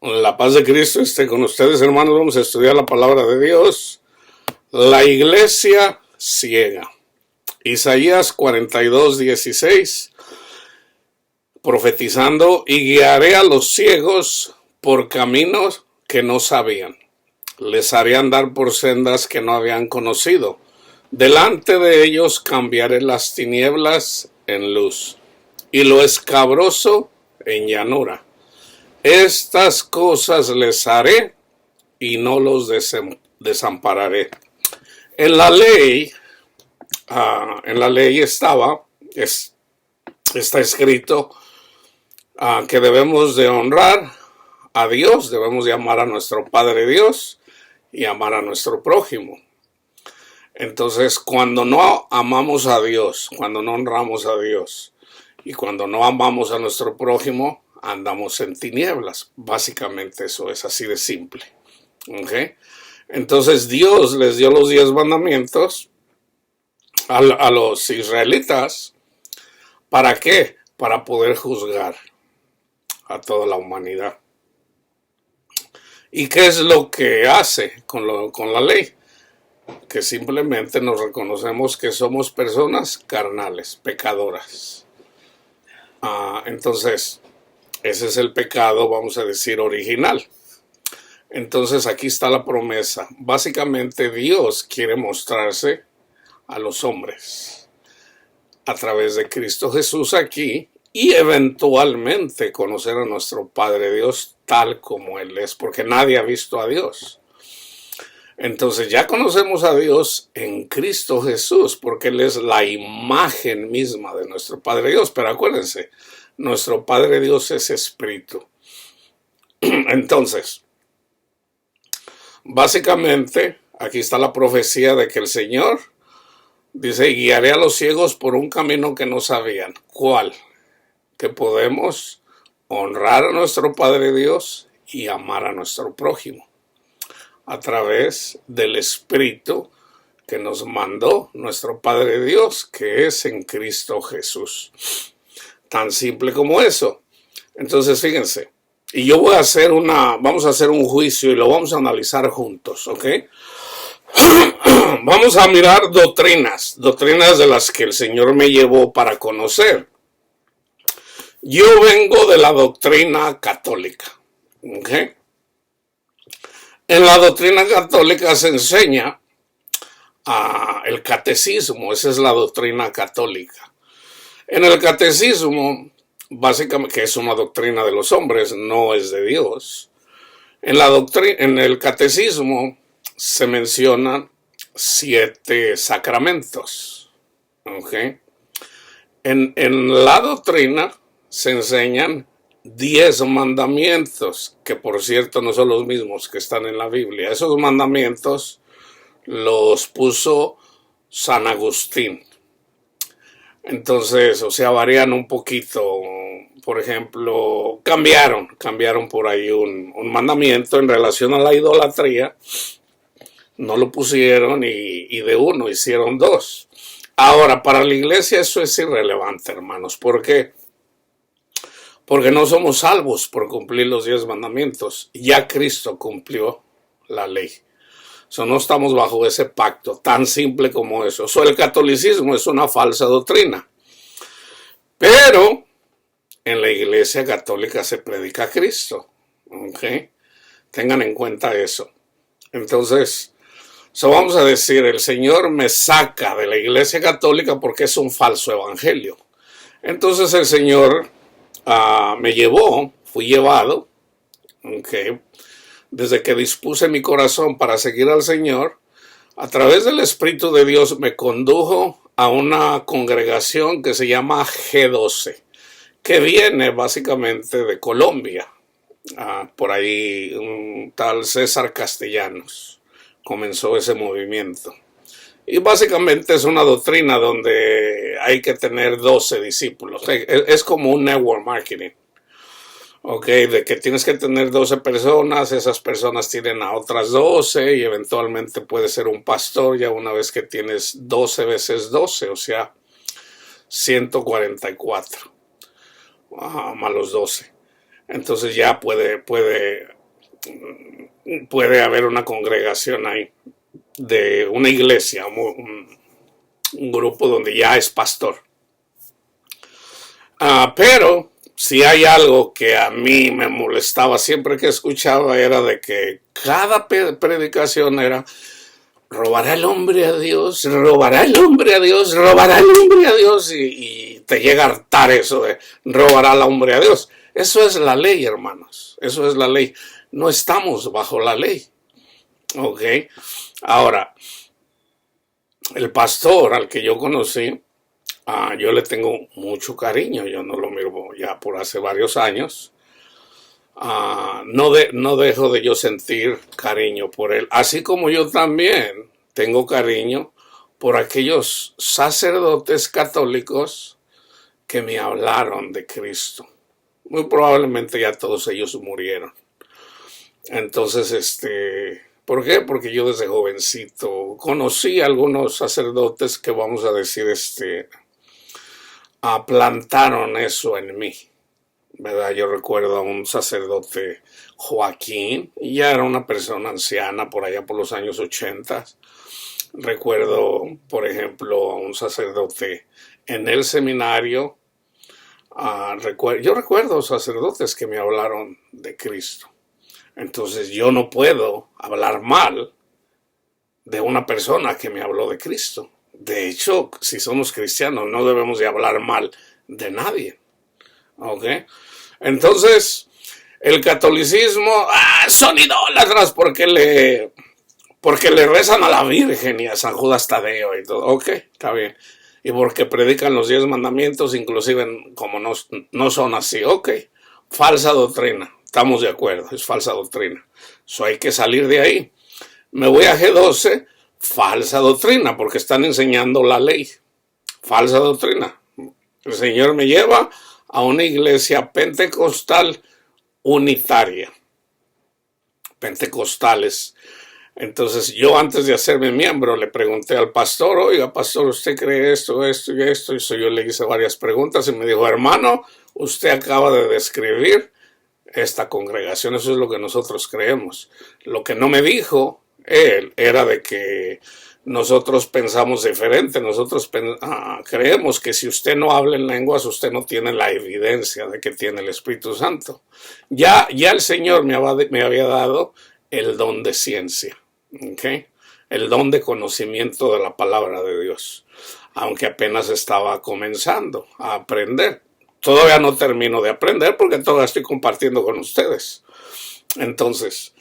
La paz de Cristo esté con ustedes, hermanos. Vamos a estudiar la palabra de Dios. La iglesia ciega. Isaías 42:16. Profetizando, y guiaré a los ciegos por caminos que no sabían. Les haré andar por sendas que no habían conocido. Delante de ellos cambiaré las tinieblas en luz, y lo escabroso en llanura. Estas cosas les haré y no los desampararé. En la ley está escrito que debemos de honrar a Dios, debemos de amar a nuestro Padre Dios y amar a nuestro prójimo. Entonces, cuando no amamos a Dios, cuando no honramos a Dios y cuando no amamos a nuestro prójimo, andamos en tinieblas. Básicamente eso es así de simple. ¿Okay? Entonces Dios les dio los 10 mandamientos a los israelitas. ¿Para qué? Para poder juzgar a toda la humanidad. ¿Y qué es lo que hace con la ley? Que simplemente nos reconocemos que somos personas carnales, pecadoras. Entonces, ese es el pecado, vamos a decir, original. Entonces, aquí está la promesa. Básicamente, Dios quiere mostrarse a los hombres a través de Cristo Jesús aquí y eventualmente conocer a nuestro Padre Dios tal como Él es, porque nadie ha visto a Dios. Entonces ya conocemos a Dios en Cristo Jesús, porque Él es la imagen misma de nuestro Padre Dios. Pero acuérdense, nuestro Padre Dios es espíritu. Entonces, básicamente, aquí está la profecía de que el Señor dice, guiaré a los ciegos por un camino que no sabían. ¿Cuál? Que podemos honrar a nuestro Padre Dios y amar a nuestro prójimo a través del Espíritu que nos mandó nuestro Padre Dios, que es en Cristo Jesús. Tan simple como eso. Entonces, fíjense, y yo vamos a hacer un juicio y lo vamos a analizar juntos, ¿ok? Vamos a mirar doctrinas de las que el Señor me llevó para conocer. Yo vengo de la doctrina católica, ¿ok? En la doctrina católica se enseña el catecismo, esa es la doctrina católica. En el catecismo, básicamente, que es una doctrina de los hombres, no es de Dios. En el catecismo se mencionan 7 sacramentos. ¿Okay? En la doctrina se enseñan 10 mandamientos, que por cierto no son los mismos que están en la Biblia. Esos mandamientos los puso San Agustín. Entonces, o sea, varían un poquito. Por ejemplo, cambiaron por ahí un mandamiento en relación a la idolatría. No lo pusieron y de uno hicieron 2. Ahora, para la iglesia eso es irrelevante, hermanos. ¿Por qué? Porque no somos salvos por cumplir los 10 mandamientos. Ya Cristo cumplió la ley. No estamos bajo ese pacto tan simple como eso. El catolicismo es una falsa doctrina. Pero en la iglesia católica se predica a Cristo. ¿Okay? Tengan en cuenta eso. Entonces, vamos a decir, el Señor me saca de la iglesia católica porque es un falso evangelio. Entonces el Señor fui llevado, okay, desde que dispuse mi corazón para seguir al Señor, a través del Espíritu de Dios me condujo a una congregación que se llama G12, que viene básicamente de Colombia. Por ahí un tal César Castellanos comenzó ese movimiento. Y básicamente es una doctrina donde hay que tener 12 discípulos. Es como un network marketing. Ok, de que tienes que tener 12 personas, esas personas tienen a otras 12 y eventualmente puede ser un pastor ya una vez que tienes 12 veces 12, o sea, 144 más los 12. Entonces ya puede haber una congregación ahí de una iglesia, un grupo donde ya es pastor. Pero si hay algo que a mí me molestaba siempre que escuchaba era de que cada predicación era: robará el hombre a Dios, robará el hombre a Dios, robará el hombre a Dios, y te llega a hartar eso de robará el hombre a Dios. Eso es la ley, hermanos, eso es la ley. No estamos bajo la ley, ¿ok? Ahora, el pastor al que yo conocí, yo le tengo mucho cariño, yo no lo miro ya por hace varios años. No dejo de yo sentir cariño por él, así como yo también tengo cariño por aquellos sacerdotes católicos que me hablaron de Cristo. Muy probablemente ya todos ellos murieron. Entonces, ¿por qué? Porque yo desde jovencito conocí a algunos sacerdotes que, vamos a decir, plantaron eso en mí, ¿verdad? Yo recuerdo a un sacerdote, Joaquín, y ya era una persona anciana por allá por los años 80. Recuerdo, por ejemplo, a un sacerdote en el seminario. Yo recuerdo sacerdotes que me hablaron de Cristo. Entonces yo no puedo hablar mal de una persona que me habló de Cristo. De hecho, si somos cristianos, no debemos de hablar mal de nadie. ¿Ok? Entonces, el catolicismo, son idólatras porque le rezan a la Virgen y a San Judas Tadeo y todo. Ok, está bien. Y porque predican los 10 mandamientos, inclusive como no son así. Ok, falsa doctrina. Estamos de acuerdo, es falsa doctrina. Eso hay que salir de ahí. Me voy a G12, falsa doctrina, porque están enseñando la ley. Falsa doctrina. El Señor me lleva a una iglesia pentecostal unitaria. Pentecostales. Entonces yo, antes de hacerme miembro, le pregunté al pastor: oiga, pastor, ¿usted cree esto, esto y esto? Y yo le hice varias preguntas y me dijo: hermano, usted acaba de describir esta congregación, eso es lo que nosotros creemos. Lo que no me dijo él era de que nosotros pensamos diferente. Nosotros creemos que si usted no habla en lenguas, usted no tiene la evidencia de que tiene el Espíritu Santo. Ya el Señor me había dado el don de ciencia, ¿okay? El don de conocimiento de la palabra de Dios, aunque apenas estaba comenzando a aprender. Todavía no termino de aprender porque todavía estoy compartiendo con ustedes. Entonces,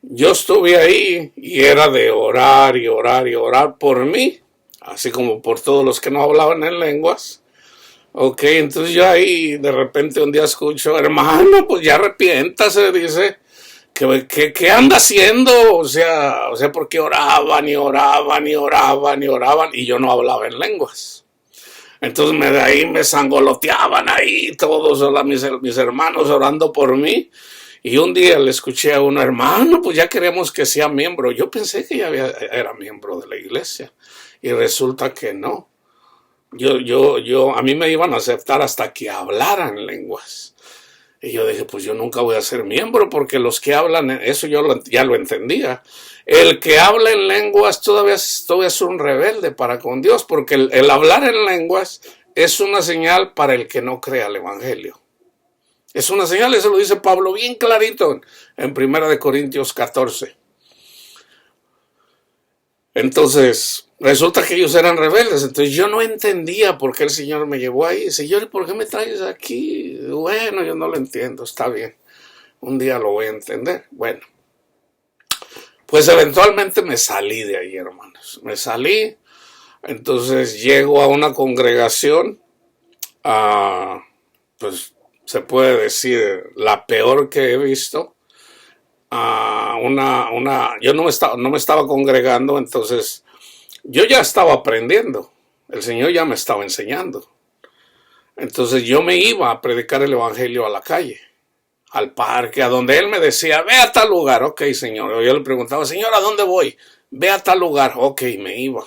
yo estuve ahí y era de orar y orar y orar por mí, así como por todos los que no hablaban en lenguas. Ok, entonces yo ahí de repente un día escucho: hermano, pues ya arrepiéntase, dice. ¿Qué anda haciendo? O sea, porque oraban y oraban y oraban y oraban y yo no hablaba en lenguas. Entonces de ahí me sangoloteaban ahí todos mis hermanos orando por mí. Y un día le escuché a un hermano: pues ya queremos que sea miembro. Yo pensé que ya era miembro de la iglesia. Y resulta que no. A mí me iban a aceptar hasta que hablaran lenguas. Y yo dije: pues yo nunca voy a ser miembro, porque los que hablan, eso yo ya lo entendía. El que habla en lenguas todavía es un rebelde para con Dios, porque el hablar en lenguas es una señal para el que no crea el evangelio. Es una señal, eso lo dice Pablo bien clarito en 1 Corintios 14. Entonces, resulta que ellos eran rebeldes. Entonces yo no entendía por qué el Señor me llevó ahí. Señor, ¿por qué me traes aquí? Bueno, yo no lo entiendo, está bien. Un día lo voy a entender. Bueno, pues eventualmente me salí de ahí, hermanos. Me salí. Entonces llego a una congregación, pues se puede decir la peor que he visto. Yo no me estaba congregando, entonces yo ya estaba aprendiendo. El Señor ya me estaba enseñando. Entonces yo me iba a predicar el evangelio a la calle, al parque, a donde Él me decía: ve a tal lugar. Ok, Señor. Yo le preguntaba: Señor, ¿a dónde voy? Ve a tal lugar. Ok, me iba,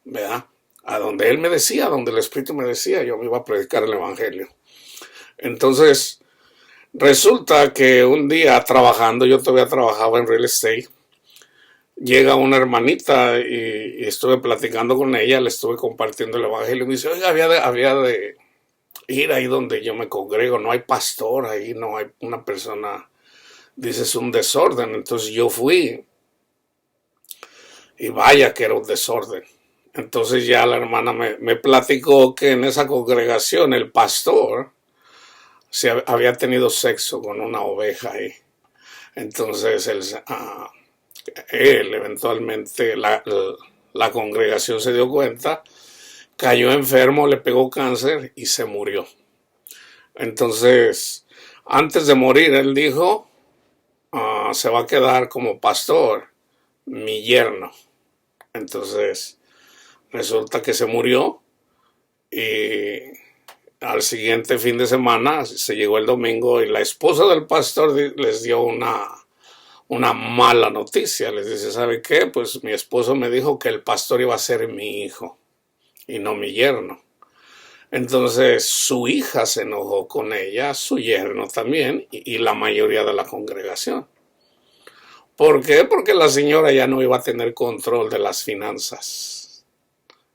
¿verdad? A donde Él me decía, donde el Espíritu me decía, yo me iba a predicar el evangelio. Entonces, Resulta que un día trabajando, yo todavía trabajaba en real estate, llega una hermanita y estuve platicando con ella, le estuve compartiendo el evangelio y me dice, oiga, había de ir ahí donde yo me congrego, no hay pastor ahí, no hay una persona, dice, es un desorden. Entonces yo fui y vaya que era un desorden. Entonces ya la hermana me platicó que en esa congregación el pastor había tenido sexo con una oveja ahí. Entonces él eventualmente, la congregación se dio cuenta, cayó enfermo, le pegó cáncer y se murió. Entonces, antes de morir, él dijo, se va a quedar como pastor mi yerno. Entonces, resulta que se murió y al siguiente fin de semana, se llegó el domingo y la esposa del pastor les dio una mala noticia. Les dice, ¿sabe qué? Pues mi esposo me dijo que el pastor iba a ser mi hijo y no mi yerno. Entonces su hija se enojó con ella, su yerno también y la mayoría de la congregación. ¿Por qué? Porque la señora ya no iba a tener control de las finanzas.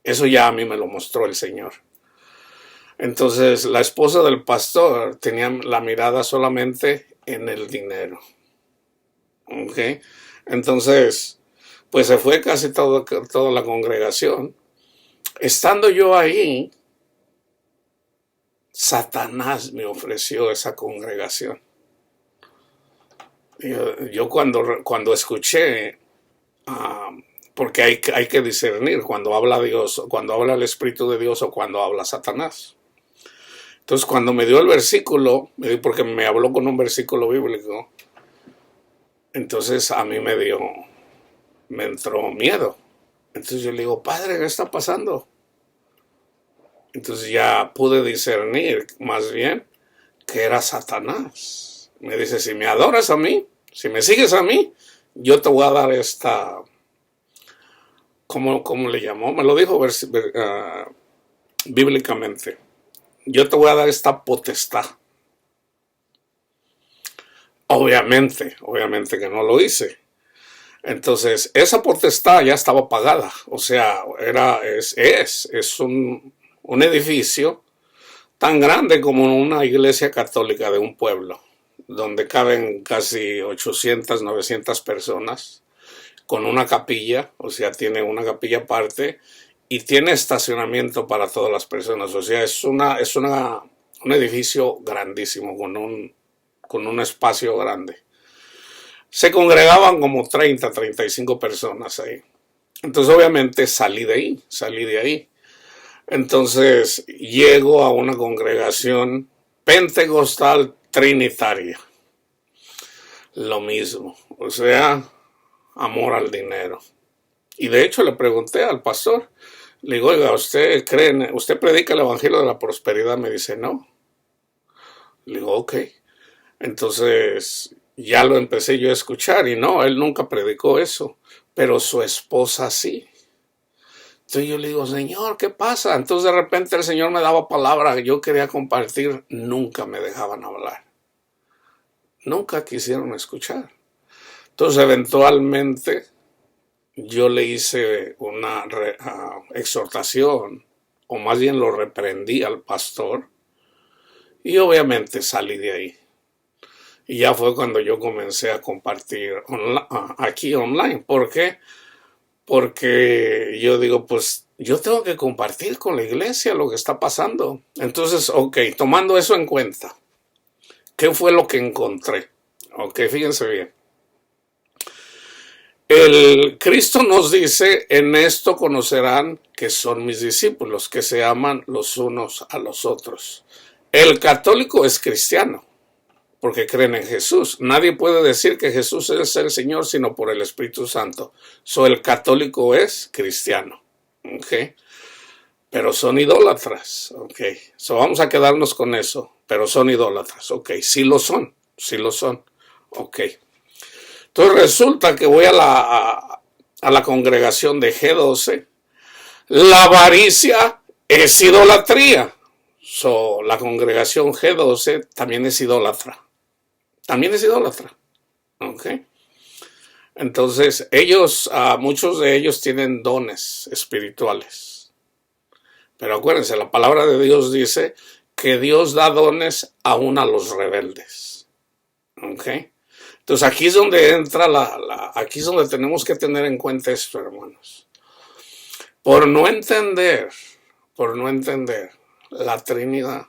Eso ya a mí me lo mostró el Señor. Entonces la esposa del pastor tenía la mirada solamente en el dinero. ¿Ok? Entonces, pues se fue casi toda la congregación. Estando yo ahí, Satanás me ofreció esa congregación. Yo cuando escuché, porque hay que discernir cuando habla Dios, cuando habla el Espíritu de Dios o cuando habla Satanás. Entonces cuando me dio el versículo, porque me habló con un versículo bíblico, entonces a mí me entró miedo. Entonces yo le digo, Padre, ¿qué está pasando? Entonces ya pude discernir más bien que era Satanás. Me dice, si me adoras a mí, si me sigues a mí, yo te voy a dar esta, ¿cómo le llamó? Me lo dijo bíblicamente. Yo te voy a dar esta potestad. Obviamente que no lo hice. Entonces, esa potestad ya estaba pagada. O sea, es un edificio tan grande como una iglesia católica de un pueblo, donde caben casi 800, 900 personas, con una capilla, o sea, tiene una capilla aparte, y tiene estacionamiento para todas las personas. O sea, es un edificio grandísimo, con un espacio grande. Se congregaban como 30, 35 personas ahí. Entonces, obviamente, salí de ahí. Entonces, llego a una congregación pentecostal trinitaria. Lo mismo, o sea, amor al dinero. Y de hecho le pregunté al pastor, le digo, oiga, ¿usted predica el evangelio de la prosperidad? Me dice, no. Le digo, ok. Entonces ya lo empecé yo a escuchar y no, él nunca predicó eso, pero su esposa sí. Entonces yo le digo, Señor, ¿qué pasa? Entonces de repente el Señor me daba palabra que yo quería compartir, nunca me dejaban hablar. Nunca quisieron escuchar. Entonces eventualmente yo le hice una exhortación, o más bien lo reprendí al pastor, y obviamente salí de ahí. Y ya fue cuando yo comencé a compartir aquí online. ¿Por qué? Porque yo digo, pues yo tengo que compartir con la iglesia lo que está pasando. Entonces, ok, tomando eso en cuenta, ¿qué fue lo que encontré? Ok, fíjense bien. El Cristo nos dice, en esto conocerán que son mis discípulos, que se aman los unos a los otros. El católico es cristiano, porque creen en Jesús. Nadie puede decir que Jesús es el Señor sino por el Espíritu Santo. El católico es cristiano. ¿Okay? Pero son idólatras. ¿Okay? Vamos a quedarnos con eso. Pero son idólatras. ¿Okay? Sí lo son. ¿Okay? Entonces resulta que voy a la congregación de G12. La avaricia es idolatría. La congregación G12 también es idólatra. también es idólatra. ¿Ok? Entonces, ellos, muchos de ellos tienen dones espirituales. Pero acuérdense, la palabra de Dios dice que Dios da dones aún a los rebeldes. ¿Ok? Entonces, aquí es donde entra aquí es donde tenemos que tener en cuenta esto, hermanos. Por no entender la Trinidad,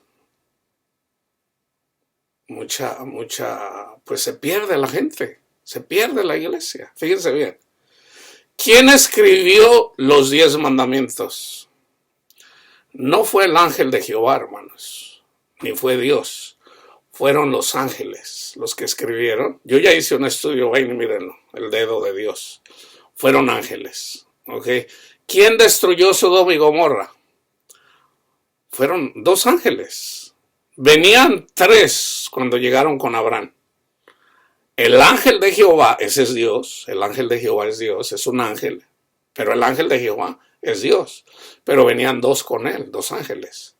pues se pierde la gente. Se pierde la iglesia. Fíjense bien. ¿Quién escribió los 10 mandamientos? No fue el ángel de Jehová, hermanos, ni fue Dios. Fueron los ángeles los que escribieron. Yo ya hice un estudio, ven y mírenlo, el dedo de Dios. Fueron ángeles. ¿Ok? ¿Quién destruyó Sodoma y Gomorra? Fueron 2 ángeles. Venían 3 cuando llegaron con Abraham. El ángel de Jehová, ese es Dios, el ángel de Jehová es Dios, es un ángel, pero el ángel de Jehová es Dios, pero venían 2 con él, 2 ángeles.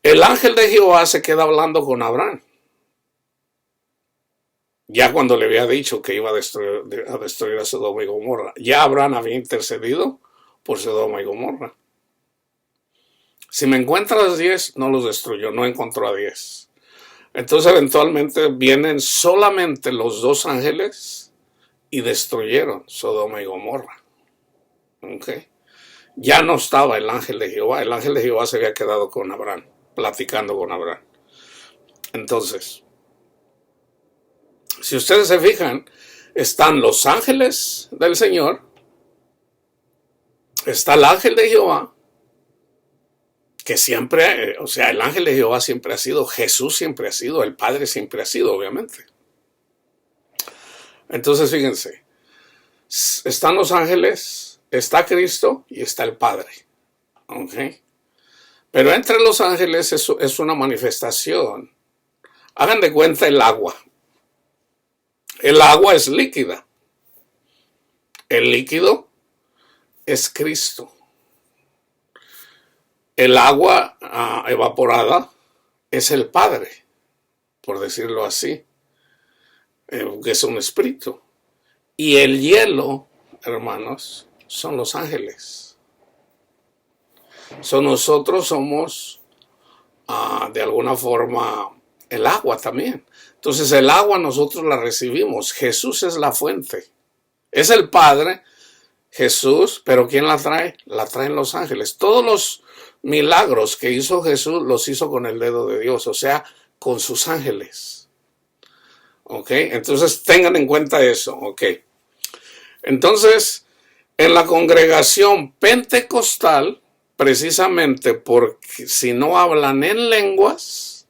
El ángel de Jehová se queda hablando con Abraham, ya cuando le había dicho que iba a destruir a Sodoma y Gomorra. Ya Abraham había intercedido por Sodoma y Gomorra. Si me encuentra a 10, no los destruyó, no encontró a 10. Entonces eventualmente vienen solamente los 2 ángeles y destruyeron Sodoma y Gomorra. ¿Okay? Ya no estaba el ángel de Jehová. El ángel de Jehová se había quedado con Abraham, platicando con Abraham. Entonces, si ustedes se fijan, están los ángeles del Señor, está el ángel de Jehová, que siempre, o sea, el ángel de Jehová siempre ha sido, Jesús siempre ha sido, el Padre siempre ha sido, obviamente. Entonces, fíjense, están los ángeles, está Cristo y está el Padre. ¿Ok? Pero entre los ángeles es una manifestación. Hagan de cuenta el agua. El agua es líquida. El líquido es Cristo. El agua evaporada es el Padre, por decirlo así, que es un espíritu. Y el hielo, hermanos, son los ángeles. Nosotros somos, de alguna forma, el agua también. Entonces el agua nosotros la recibimos. Jesús es la fuente. Es el Padre, Jesús, pero ¿quién la trae? La traen los ángeles. Todos los milagros que hizo Jesús los hizo con el dedo de Dios, o sea, con sus ángeles. ¿Ok? Entonces tengan en cuenta eso. ¿Ok? Entonces, en la congregación pentecostal, precisamente porque si no hablan en lenguas,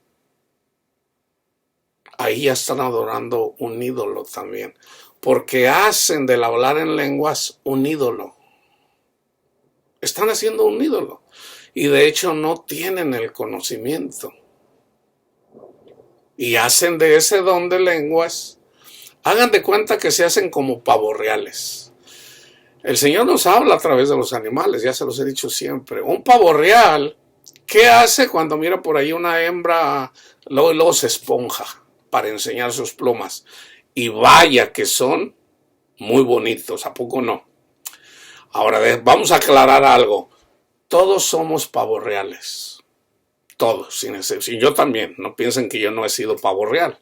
ahí ya están adorando un ídolo también, porque hacen del hablar en lenguas un ídolo. Están haciendo un ídolo. Y de hecho no tienen el conocimiento. Y hacen de ese don de lenguas, hagan de cuenta que se hacen como pavos reales. El Señor nos habla a través de los animales, ya se los he dicho siempre. Un pavo real, ¿qué hace cuando mira por ahí una hembra? Luego se esponja para enseñar sus plumas. Y vaya que son muy bonitos, ¿a poco no? Ahora vamos a aclarar algo. Todos somos pavos reales. Todos, sin excepción. Yo también. No piensen que yo no he sido pavo real.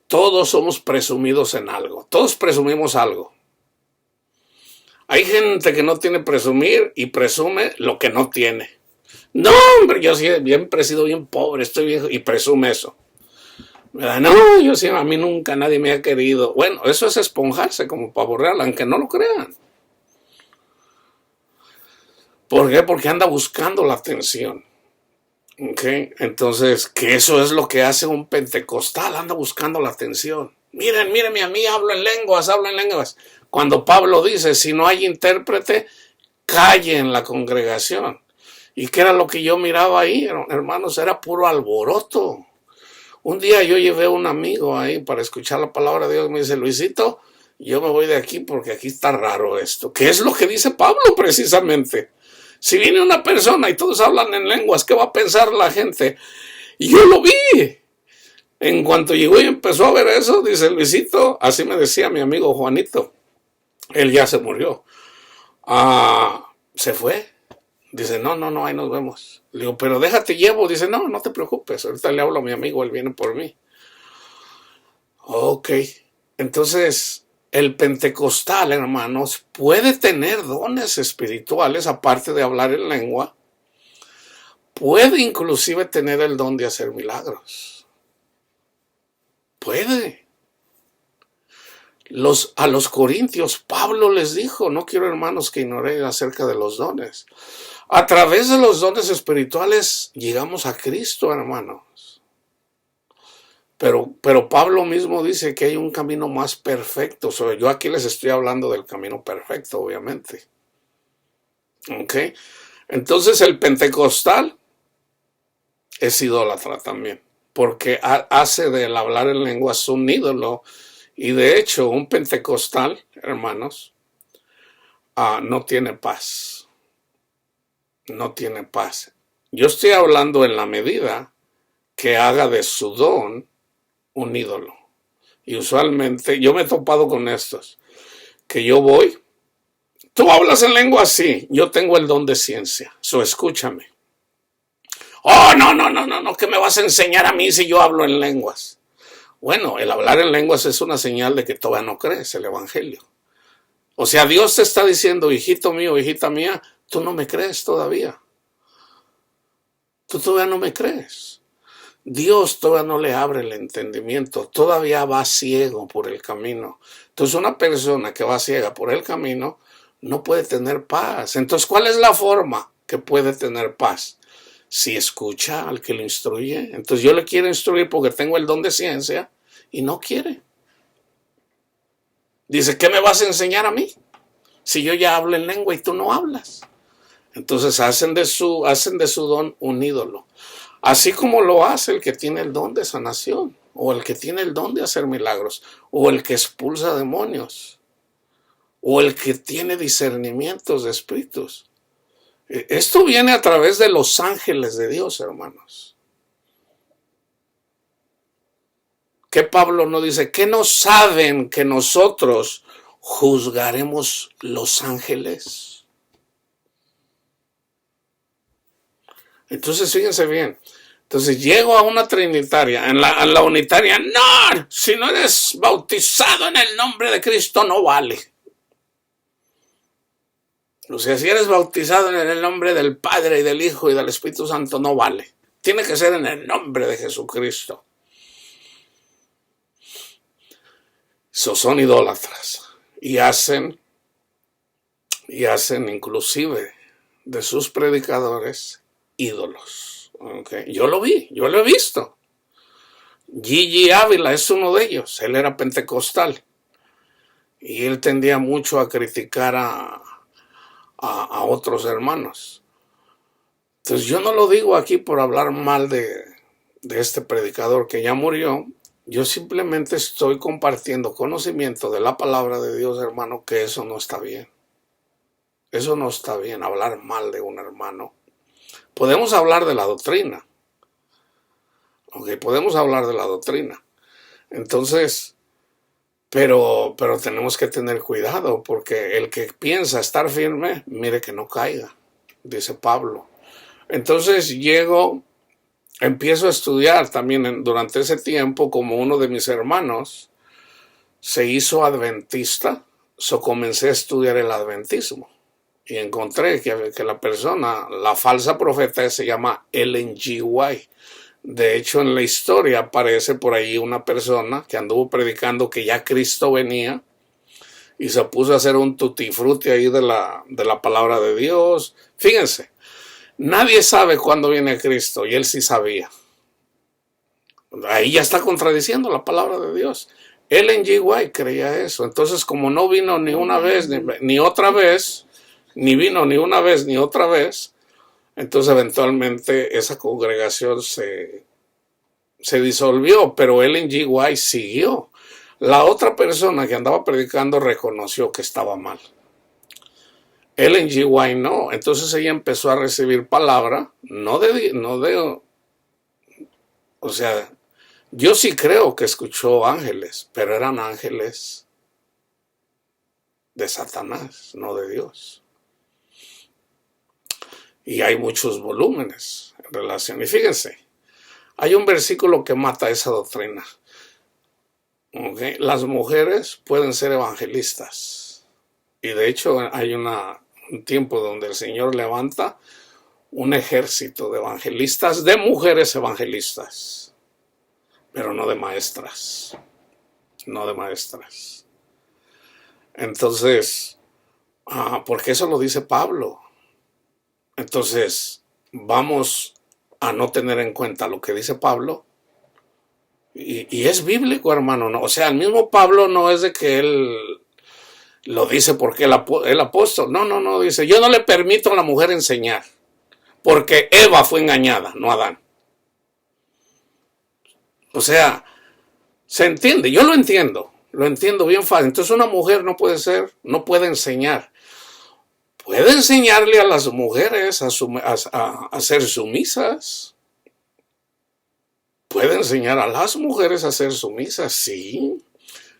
Todos somos presumidos en algo. Todos presumimos algo. Hay gente que no tiene presumir y presume lo que no tiene. No, hombre, yo siempre he sido bien pobre, estoy viejo, y presume eso. No, yo sí, a mí nunca nadie me ha querido. Bueno, eso es esponjarse como pavo real, aunque no lo crean. ¿Por qué? Porque anda buscando la atención. ¿Okay? Entonces, que eso es lo que hace un pentecostal, anda buscando la atención. Mírenme a mí, hablo en lenguas. Cuando Pablo dice, si no hay intérprete, calle en la congregación. ¿Y qué era lo que yo miraba ahí, hermanos? Era puro alboroto. Un día yo llevé a un amigo ahí para escuchar la palabra de Dios. Me dice, Luisito, yo me voy de aquí porque aquí está raro esto. ¿Qué es lo que dice Pablo precisamente? Si viene una persona y todos hablan en lenguas, ¿qué va a pensar la gente? Y yo lo vi. En cuanto llegó y empezó a ver eso, dice Luisito, así me decía mi amigo Juanito, él ya se murió. Se fue. Dice, no, ahí nos vemos. Le digo, pero déjate llevo. Dice, no te preocupes, ahorita le hablo a mi amigo, él viene por mí. Ok, entonces el pentecostal, hermanos, puede tener dones espirituales, aparte de hablar en lengua, puede inclusive tener el don de hacer milagros. Puede. A los corintios, Pablo les dijo, no quiero, hermanos, que ignoren acerca de los dones. A través de los dones espirituales llegamos a Cristo, hermanos. Pero Pablo mismo dice que hay un camino más perfecto. Yo aquí les estoy hablando del camino perfecto, obviamente. ¿Ok? Entonces el pentecostal es idólatra también, porque hace del hablar en lenguas un ídolo. Y de hecho, un pentecostal, hermanos, no tiene paz. No tiene paz. Yo estoy hablando en la medida que haga de su don un ídolo. Y usualmente, yo me he topado con estos, que yo voy, tú hablas en lengua así, yo tengo el don de ciencia, escúchame. Oh, no, ¿qué me vas a enseñar a mí si yo hablo en lenguas? Bueno, el hablar en lenguas es una señal de que todavía no crees el evangelio. O sea, Dios te está diciendo, hijito mío, hijita mía, tú no me crees todavía. Tú todavía no me crees. Dios todavía no le abre el entendimiento, todavía va ciego por el camino. Entonces una persona que va ciega por el camino no puede tener paz. Entonces, ¿cuál es la forma que puede tener paz? Si escucha al que lo instruye. Entonces yo le quiero instruir porque tengo el don de ciencia y no quiere. Dice, ¿qué me vas a enseñar a mí? Si yo ya hablo en lengua y tú no hablas. Entonces hacen de su don un ídolo. Así como lo hace el que tiene el don de sanación, o el que tiene el don de hacer milagros, o el que expulsa demonios, o el que tiene discernimientos de espíritus. Esto viene a través de los ángeles de Dios, hermanos. ¿Qué Pablo no dice? ¿Qué no saben que nosotros juzgaremos los ángeles? Entonces, fíjense bien. Entonces, llego a una trinitaria, en la unitaria, no, si no eres bautizado en el nombre de Cristo, no vale. O sea, si eres bautizado en el nombre del Padre y del Hijo y del Espíritu Santo, no vale. Tiene que ser en el nombre de Jesucristo. Son idólatras y hacen inclusive de sus predicadores ídolos. Okay. Yo lo he visto. Gigi Ávila es uno de ellos. Él era pentecostal y él tendía mucho a criticar a otros hermanos. Entonces yo no lo digo aquí por hablar mal de este predicador que ya murió. Yo simplemente estoy compartiendo conocimiento de la palabra de Dios, hermano, que eso no está bien. Eso no está bien, hablar mal de un hermano. Podemos hablar de la doctrina. Ok, podemos hablar de la doctrina. Entonces, pero tenemos que tener cuidado, porque el que piensa estar firme, mire que no caiga, dice Pablo. Entonces empiezo a estudiar también durante ese tiempo, como uno de mis hermanos se hizo adventista, comencé a estudiar el adventismo y encontré que la falsa profeta se llama Ellen G. White. De hecho, en la historia aparece por ahí una persona que anduvo predicando que ya Cristo venía y se puso a hacer un tutti frutti ahí de la palabra de Dios. Fíjense. Nadie sabe cuándo viene Cristo y él sí sabía. Ahí ya está contradiciendo la palabra de Dios. Ellen G. White creía eso. Entonces, como no vino ni una vez ni otra vez, ni vino ni una vez ni otra vez, entonces eventualmente esa congregación se disolvió, pero Ellen G. White siguió. La otra persona que andaba predicando reconoció que estaba mal. Ellen G. White no. Entonces ella empezó a recibir palabra, o sea, Yo sí creo que escuchó ángeles, pero eran ángeles de Satanás, no de Dios. Y hay muchos volúmenes en relación. Y fíjense, hay un versículo que mata esa doctrina. ¿Okay? Las mujeres pueden ser evangelistas. Y de hecho hay un tiempo donde el Señor levanta un ejército de evangelistas, de mujeres evangelistas, pero no de maestras. No de maestras. Entonces, porque eso lo dice Pablo. Entonces, vamos a no tener en cuenta lo que dice Pablo. Y es bíblico, hermano. ¿No? O sea, el mismo Pablo no es de que él lo dice porque el apóstol. No, dice, yo no le permito a la mujer enseñar. Porque Eva fue engañada, no Adán. O sea, se entiende, yo lo entiendo bien fácil. Entonces una mujer no puede enseñar. Puede enseñarle a las mujeres a ser sumisas. Puede enseñar a las mujeres a ser sumisas, sí.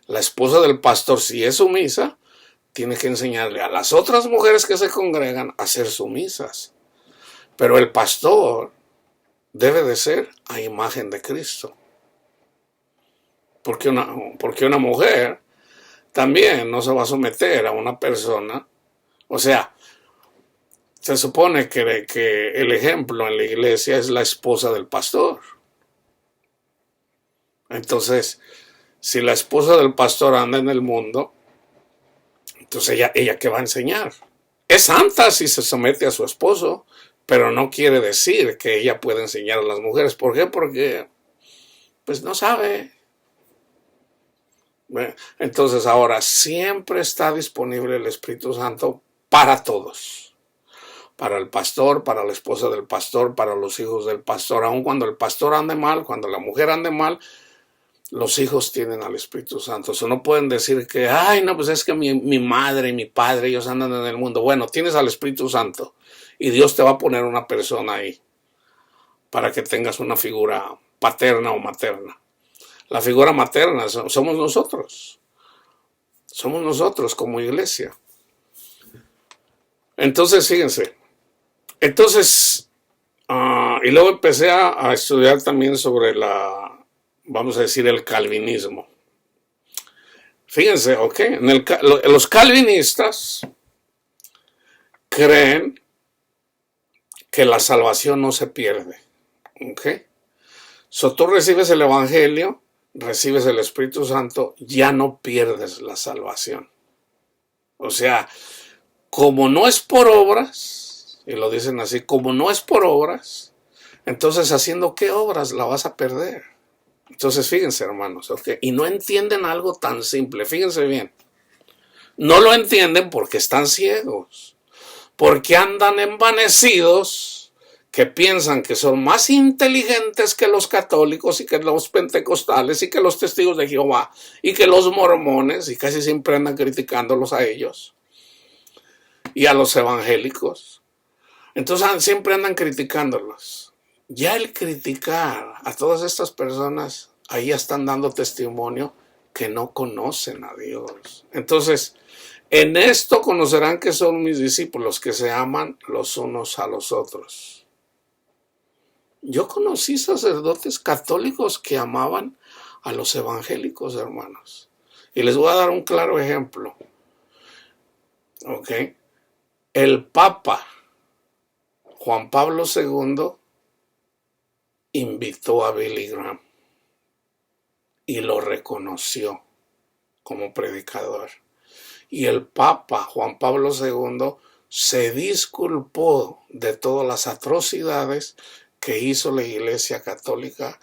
La esposa del pastor, si es sumisa, tiene que enseñarle a las otras mujeres que se congregan a ser sumisas. Pero el pastor debe de ser a imagen de Cristo. Porque una mujer también no se va a someter a una persona. O sea, se supone que el ejemplo en la iglesia es la esposa del pastor. Entonces, si la esposa del pastor anda en el mundo, entonces ella ¿qué va a enseñar? Es santa si se somete a su esposo, pero no quiere decir que ella pueda enseñar a las mujeres. ¿Por qué? Porque pues no sabe. Entonces ahora siempre está disponible el Espíritu Santo para todos. Para el pastor, para la esposa del pastor, para los hijos del pastor. Aun cuando el pastor ande mal, cuando la mujer ande mal, los hijos tienen al Espíritu Santo. O sea, no pueden decir que, ay, no, pues es que mi madre y mi padre, ellos andan en el mundo. Bueno, tienes al Espíritu Santo y Dios te va a poner una persona ahí para que tengas una figura paterna o materna. La figura materna somos nosotros. Somos nosotros como iglesia. Entonces, fíjense. Entonces, y luego empecé a estudiar también sobre vamos a decir, el calvinismo. Fíjense, ok, los calvinistas creen que la salvación no se pierde, ok. So, tú recibes el evangelio, recibes el Espíritu Santo, ya no pierdes la salvación. O sea, como no es por obras, y lo dicen así, como no es por obras, entonces haciendo qué obras la vas a perder. Entonces fíjense, hermanos, ¿okay? Y no entienden algo tan simple, fíjense bien. No lo entienden porque están ciegos, porque andan envanecidos, que piensan que son más inteligentes que los católicos y que los pentecostales y que los testigos de Jehová y que los mormones, y casi siempre andan criticándolos a ellos y a los evangélicos. Entonces siempre andan criticándolos. Ya el criticar a todas estas personas, ahí ya están dando testimonio que no conocen a Dios. Entonces, en esto conocerán que son mis discípulos, que se aman los unos a los otros. Yo conocí sacerdotes católicos que amaban a los evangélicos, hermanos. Y les voy a dar un claro ejemplo. ¿Ok? El Papa Juan Pablo II invitó a Billy Graham y lo reconoció como predicador. Y el Papa Juan Pablo II se disculpó de todas las atrocidades que hizo la Iglesia Católica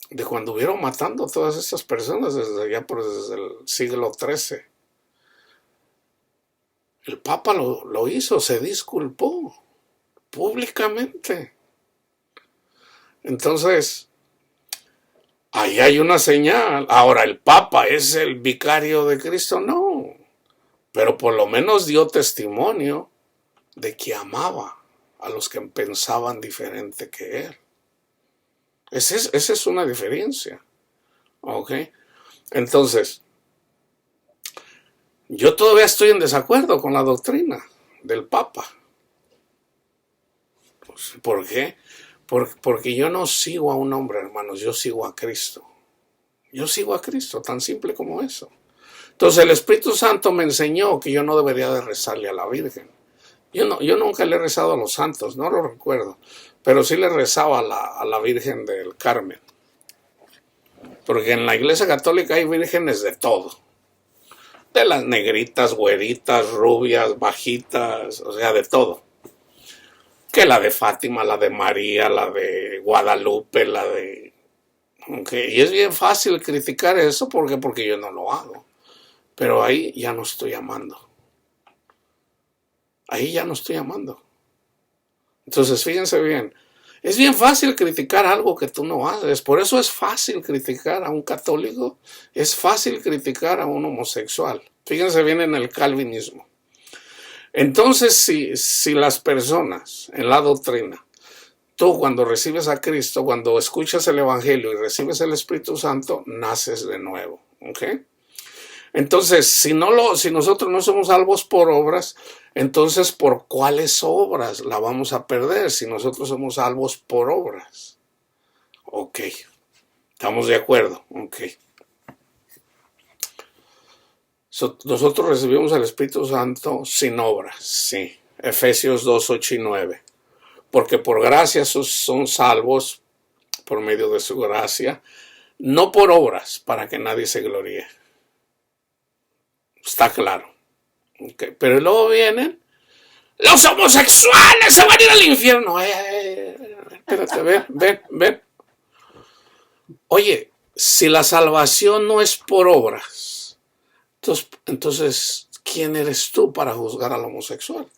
de cuando hubieron matando a todas estas personas desde el siglo XIII. El Papa lo hizo, se disculpó públicamente. Entonces, ahí hay una señal. Ahora, ¿el Papa es el vicario de Cristo? No. Pero por lo menos dio testimonio de que amaba a los que pensaban diferente que él. Esa es una diferencia. ¿Ok? Entonces, yo todavía estoy en desacuerdo con la doctrina del Papa. Pues, ¿por qué? Porque yo no sigo a un hombre, hermanos, yo sigo a Cristo. Yo sigo a Cristo, tan simple como eso. Entonces el Espíritu Santo me enseñó que yo no debería de rezarle a la Virgen. Yo nunca le he rezado a los santos, no lo recuerdo, pero sí le rezaba a la Virgen del Carmen. Porque en la Iglesia Católica hay vírgenes de todo. De las negritas, güeritas, rubias, bajitas, o sea, de todo. Que la de Fátima, la de María, la de Guadalupe, la de... Okay. Y es bien fácil criticar eso porque yo no lo hago. Pero ahí ya no estoy amando. Ahí ya no estoy amando. Entonces, fíjense bien. Es bien fácil criticar algo que tú no haces. Por eso es fácil criticar a un católico. Es fácil criticar a un homosexual. Fíjense bien en el calvinismo. Entonces, si las personas en la doctrina, tú cuando recibes a Cristo, cuando escuchas el Evangelio y recibes el Espíritu Santo, naces de nuevo. ¿Ok? Entonces, si nosotros no somos salvos por obras, entonces ¿por cuáles obras la vamos a perder si nosotros somos salvos por obras? Ok, estamos de acuerdo. Ok. Nosotros recibimos el Espíritu Santo sin obras, sí. Efesios 2, 8 y 9. Porque por gracia son salvos por medio de su gracia, no por obras, para que nadie se gloríe. Está claro. Okay. Pero luego vienen los homosexuales, se van a ir al infierno. Espérate, ven. Oye, si la salvación no es por obras, entonces ¿quién eres tú para juzgar al homosexual?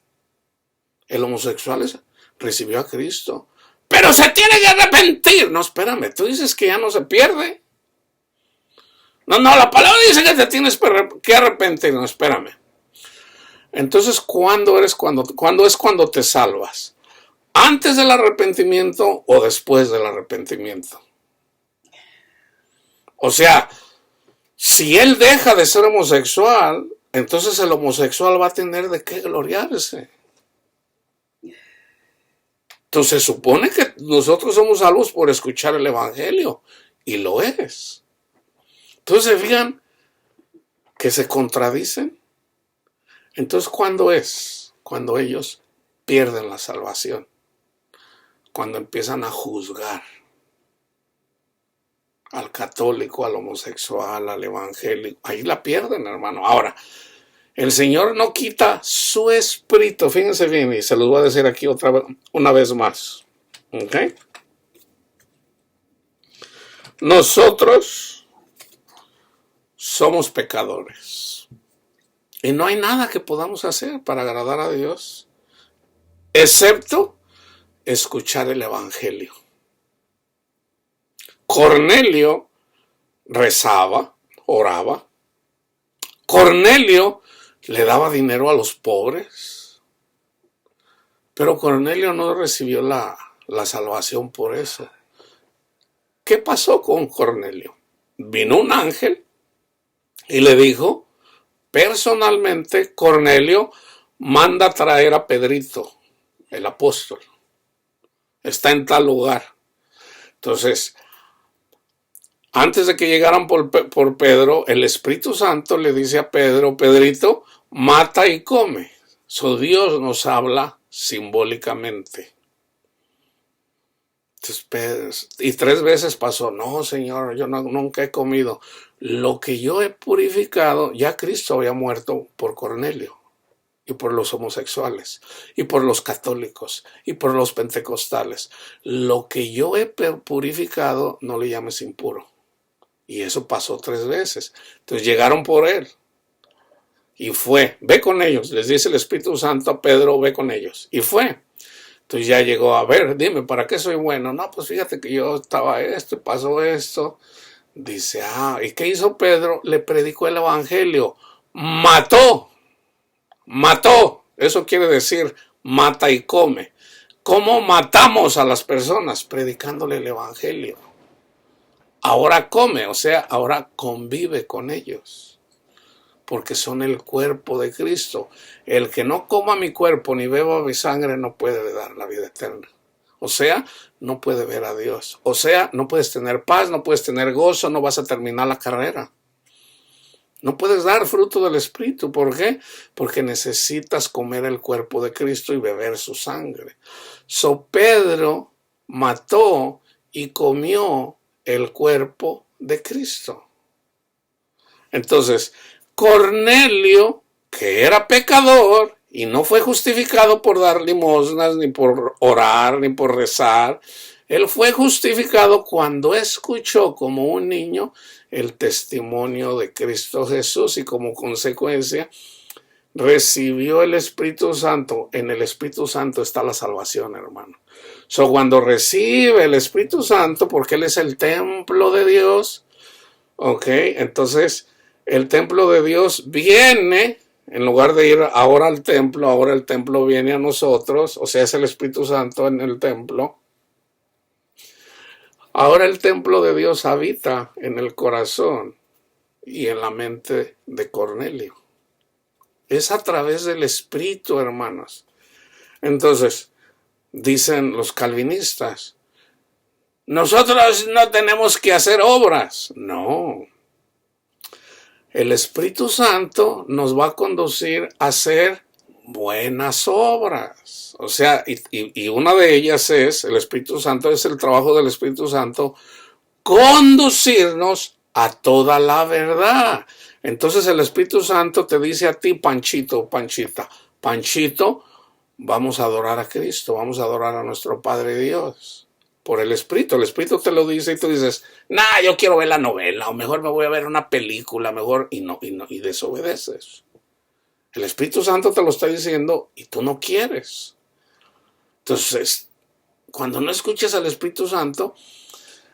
El homosexual recibió a Cristo, pero se tiene que arrepentir. No, espérame, tú dices que ya no se pierde. No, la palabra dice que te tienes que arrepentir. No, espérame. Entonces, ¿cuándo es cuando te salvas? ¿Antes del arrepentimiento o después del arrepentimiento? O sea, si él deja de ser homosexual, entonces el homosexual va a tener de qué gloriarse. Entonces, se supone que nosotros somos salvos por escuchar el Evangelio, y lo es. Entonces, fijan que se contradicen. Entonces, ¿cuándo es? Cuando ellos pierden la salvación. Cuando empiezan a juzgar al católico, al homosexual, al evangélico. Ahí la pierden, hermano. Ahora, el Señor no quita su espíritu. Fíjense bien, y se los voy a decir aquí una vez más. ¿Ok? Nosotros somos pecadores. Y no hay nada que podamos hacer para agradar a Dios, excepto escuchar el Evangelio. Cornelio rezaba, oraba. Cornelio le daba dinero a los pobres. Pero Cornelio no recibió la salvación por eso. ¿Qué pasó con Cornelio? Vino un ángel y le dijo, personalmente, Cornelio, manda a traer a Pedrito, el apóstol. Está en tal lugar. Entonces, antes de que llegaran por Pedro, el Espíritu Santo le dice a Pedro, Pedrito, mata y come. Dios nos habla simbólicamente. Entonces, y 3 veces pasó, no, Señor, yo nunca he comido. Lo que yo he purificado, ya Cristo había muerto por Cornelio, y por los homosexuales, y por los católicos, y por los pentecostales. Lo que yo he purificado, no le llames impuro. Y eso pasó 3 veces. Entonces llegaron por él. Y fue, ve con ellos. Les dice el Espíritu Santo a Pedro, ve con ellos. Y fue. Entonces ya llegó, a ver, dime, ¿para qué soy bueno? No, pues fíjate que yo estaba esto y pasó esto. Dice, ¿y qué hizo Pedro? Le predicó el Evangelio. Mató. Eso quiere decir, mata y come. ¿Cómo matamos a las personas? Predicándole el evangelio. Ahora come, o sea, ahora convive con ellos, porque son el cuerpo de Cristo. El que no coma mi cuerpo ni beba mi sangre no puede dar la vida eterna. O sea, no puede ver a Dios. O sea, no puedes tener paz, no puedes tener gozo, no vas a terminar la carrera. No puedes dar fruto del Espíritu. ¿Por qué? Porque necesitas comer el cuerpo de Cristo y beber su sangre. Pedro mató y comió el cuerpo de Cristo. Entonces, Cornelio, que era pecador y no fue justificado por dar limosnas, ni por orar, ni por rezar, él fue justificado cuando escuchó como un niño el testimonio de Cristo Jesús y como consecuencia recibió el Espíritu Santo. En el Espíritu Santo está la salvación, hermano. Cuando recibe el Espíritu Santo, porque Él es el templo de Dios, ¿ok? Entonces, el templo de Dios viene, en lugar de ir ahora al templo, ahora el templo viene a nosotros, o sea, es el Espíritu Santo en el templo. Ahora el templo de Dios habita en el corazón y en la mente de Cornelio. Es a través del Espíritu, hermanos. Entonces, dicen los calvinistas, nosotros no tenemos que hacer obras. No. El Espíritu Santo nos va a conducir a hacer buenas obras. O sea, y una de ellas es, el Espíritu Santo es el trabajo del Espíritu Santo, conducirnos a toda la verdad. Entonces el Espíritu Santo te dice a ti, Panchito, Panchita, Panchito, vamos a adorar a Cristo, vamos a adorar a nuestro Padre Dios. Por el Espíritu te lo dice y tú dices, yo quiero ver la novela, o mejor me voy a ver una película, mejor, y desobedeces. El Espíritu Santo te lo está diciendo y tú no quieres. Entonces, cuando no escuches al Espíritu Santo,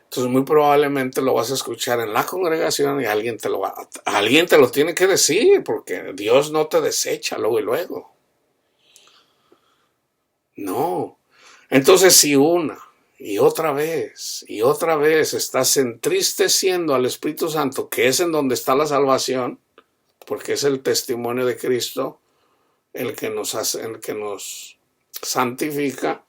entonces muy probablemente lo vas a escuchar en la congregación y alguien te lo tiene que decir, porque Dios no te desecha luego y luego. No. Entonces, si una y otra vez estás entristeciendo al Espíritu Santo, que es en donde está la salvación, porque es el testimonio de Cristo el que nos santifica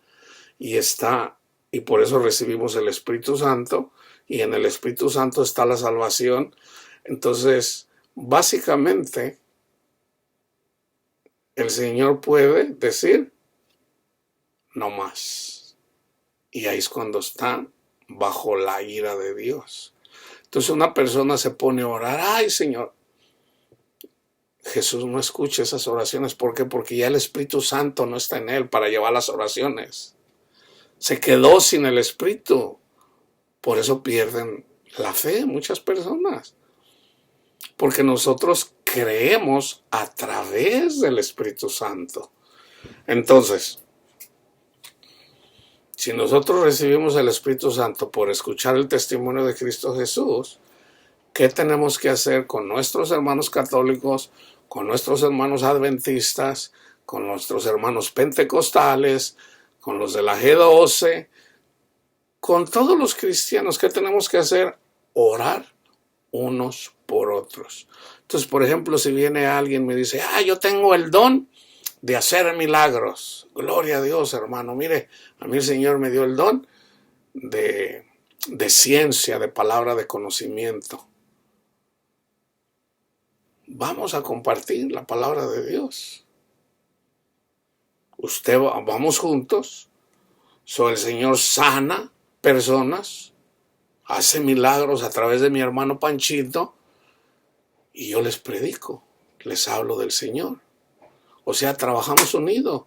y por eso recibimos el Espíritu Santo, y en el Espíritu Santo está la salvación. Entonces, básicamente, el Señor puede decir, no más. Y ahí es cuando está bajo la ira de Dios. Entonces una persona se pone a orar, ay Señor, Jesús no escucha esas oraciones. ¿Por qué? Porque ya el Espíritu Santo no está en él para llevar las oraciones. Se quedó sin el Espíritu. Por eso pierden la fe muchas personas. Porque nosotros creemos a través del Espíritu Santo. Entonces, si nosotros recibimos el Espíritu Santo por escuchar el testimonio de Cristo Jesús, ¿qué tenemos que hacer con nuestros hermanos católicos, con nuestros hermanos adventistas, con nuestros hermanos pentecostales, con los de la G12, con todos los cristianos? ¿Qué tenemos que hacer? Orar unos por otros. Entonces, por ejemplo, si viene alguien y me dice, yo tengo el don de hacer milagros. Gloria a Dios, hermano. Mire, a mí el Señor me dio el don de ciencia, de palabra de conocimiento. Vamos a compartir la palabra de Dios. Vamos juntos. El Señor sana personas, hace milagros a través de mi hermano Panchito, y yo les predico, les hablo del Señor. O sea, trabajamos unidos.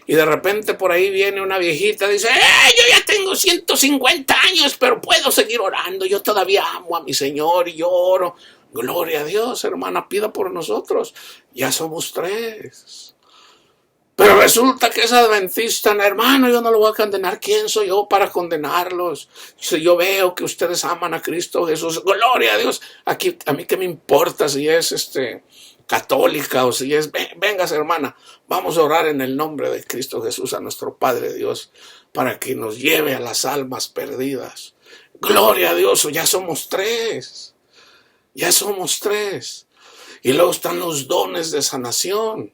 Y de repente por ahí viene una viejita y dice, yo ya tengo 150 años, pero puedo seguir orando. Yo todavía amo a mi Señor y yo oro. Gloria a Dios, hermana, pida por nosotros. Ya somos 3. Pero resulta que es adventista, hermano, yo no lo voy a condenar. ¿Quién soy yo para condenarlos? Si yo veo que ustedes aman a Cristo Jesús, gloria a Dios. Aquí, a mí qué me importa si es católica o si es, vengas hermana, vamos a orar en el nombre de Cristo Jesús a nuestro Padre Dios para que nos lleve a las almas perdidas. Gloria a Dios, ya somos tres. Ya somos tres. Y luego están los dones de sanación.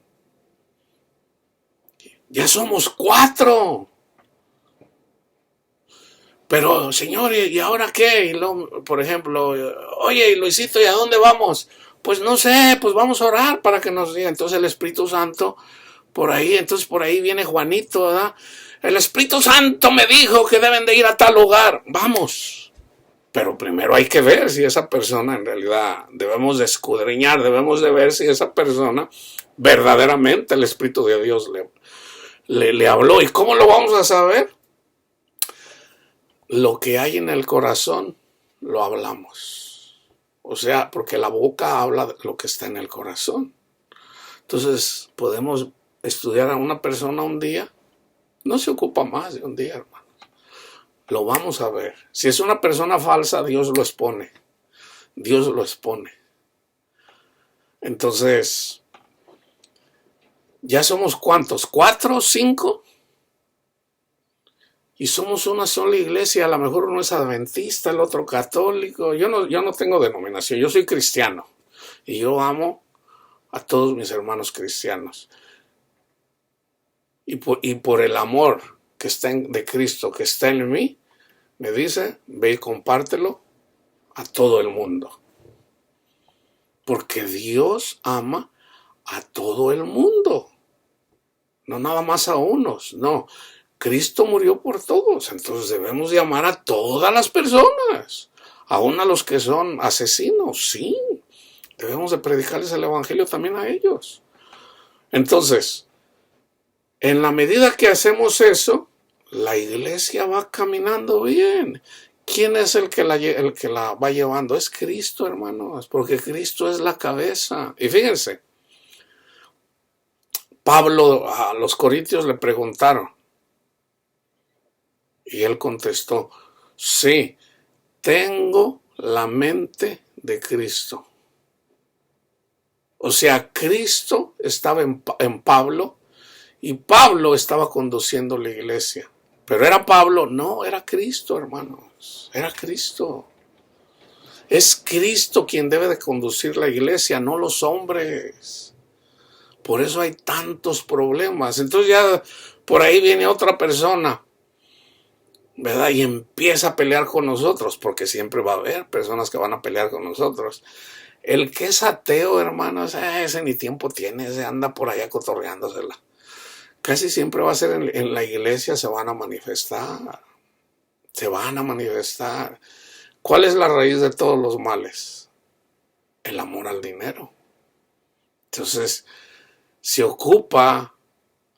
Ya somos 4. Pero, Señor, ¿y ahora qué? Y luego, por ejemplo, oye, Luisito, ¿y a dónde vamos? Pues no sé, pues vamos a orar para que nos diga. Entonces el Espíritu Santo, por ahí viene Juanito, ¿verdad? El Espíritu Santo me dijo que deben de ir a tal lugar. Vamos. Pero primero hay que ver si esa persona en realidad, debemos de escudriñar, debemos de ver si esa persona verdaderamente el Espíritu de Dios le habló. ¿Y cómo lo vamos a saber? Lo que hay en el corazón, lo hablamos. O sea, porque la boca habla de lo que está en el corazón. Entonces, podemos estudiar a una persona un día. No se ocupa más de un día, hermanos. Lo vamos a ver. Si es una persona falsa, Dios lo expone. Dios lo expone. Entonces, ¿ya somos cuántos? ¿4? ¿5? Y somos una sola iglesia. A lo mejor uno es adventista, el otro católico. Yo no tengo denominación. Yo soy cristiano. Y yo amo a todos mis hermanos cristianos. Y por el amor que está de Cristo, que está en mí, me dice, ve y compártelo a todo el mundo. Porque Dios ama a todo el mundo. No nada más a unos, no. Cristo murió por todos, entonces debemos de amar a todas las personas, aún a los que son asesinos, sí. Debemos de predicarles el evangelio también a ellos. Entonces, en la medida que hacemos eso, la iglesia va caminando bien. ¿Quién es el que la va llevando? Es Cristo, hermanos, porque Cristo es la cabeza. Y fíjense, Pablo a los corintios le preguntaron, y él contestó, sí, tengo la mente de Cristo. O sea, Cristo estaba en Pablo y Pablo estaba conduciendo la iglesia. Pero ¿era Pablo? No, era Cristo, hermanos. Era Cristo. Es Cristo quien debe de conducir la iglesia, no los hombres. Por eso hay tantos problemas. Entonces ya por ahí viene otra persona, ¿verdad? Y empieza a pelear con nosotros, porque siempre va a haber personas que van a pelear con nosotros. El que es ateo, hermanos, ese ni tiempo tiene, ese anda por allá cotorreándosela. Casi siempre va a ser en la iglesia, se van a manifestar. Se van a manifestar. ¿Cuál es la raíz de todos los males? El amor al dinero. Entonces, se ocupa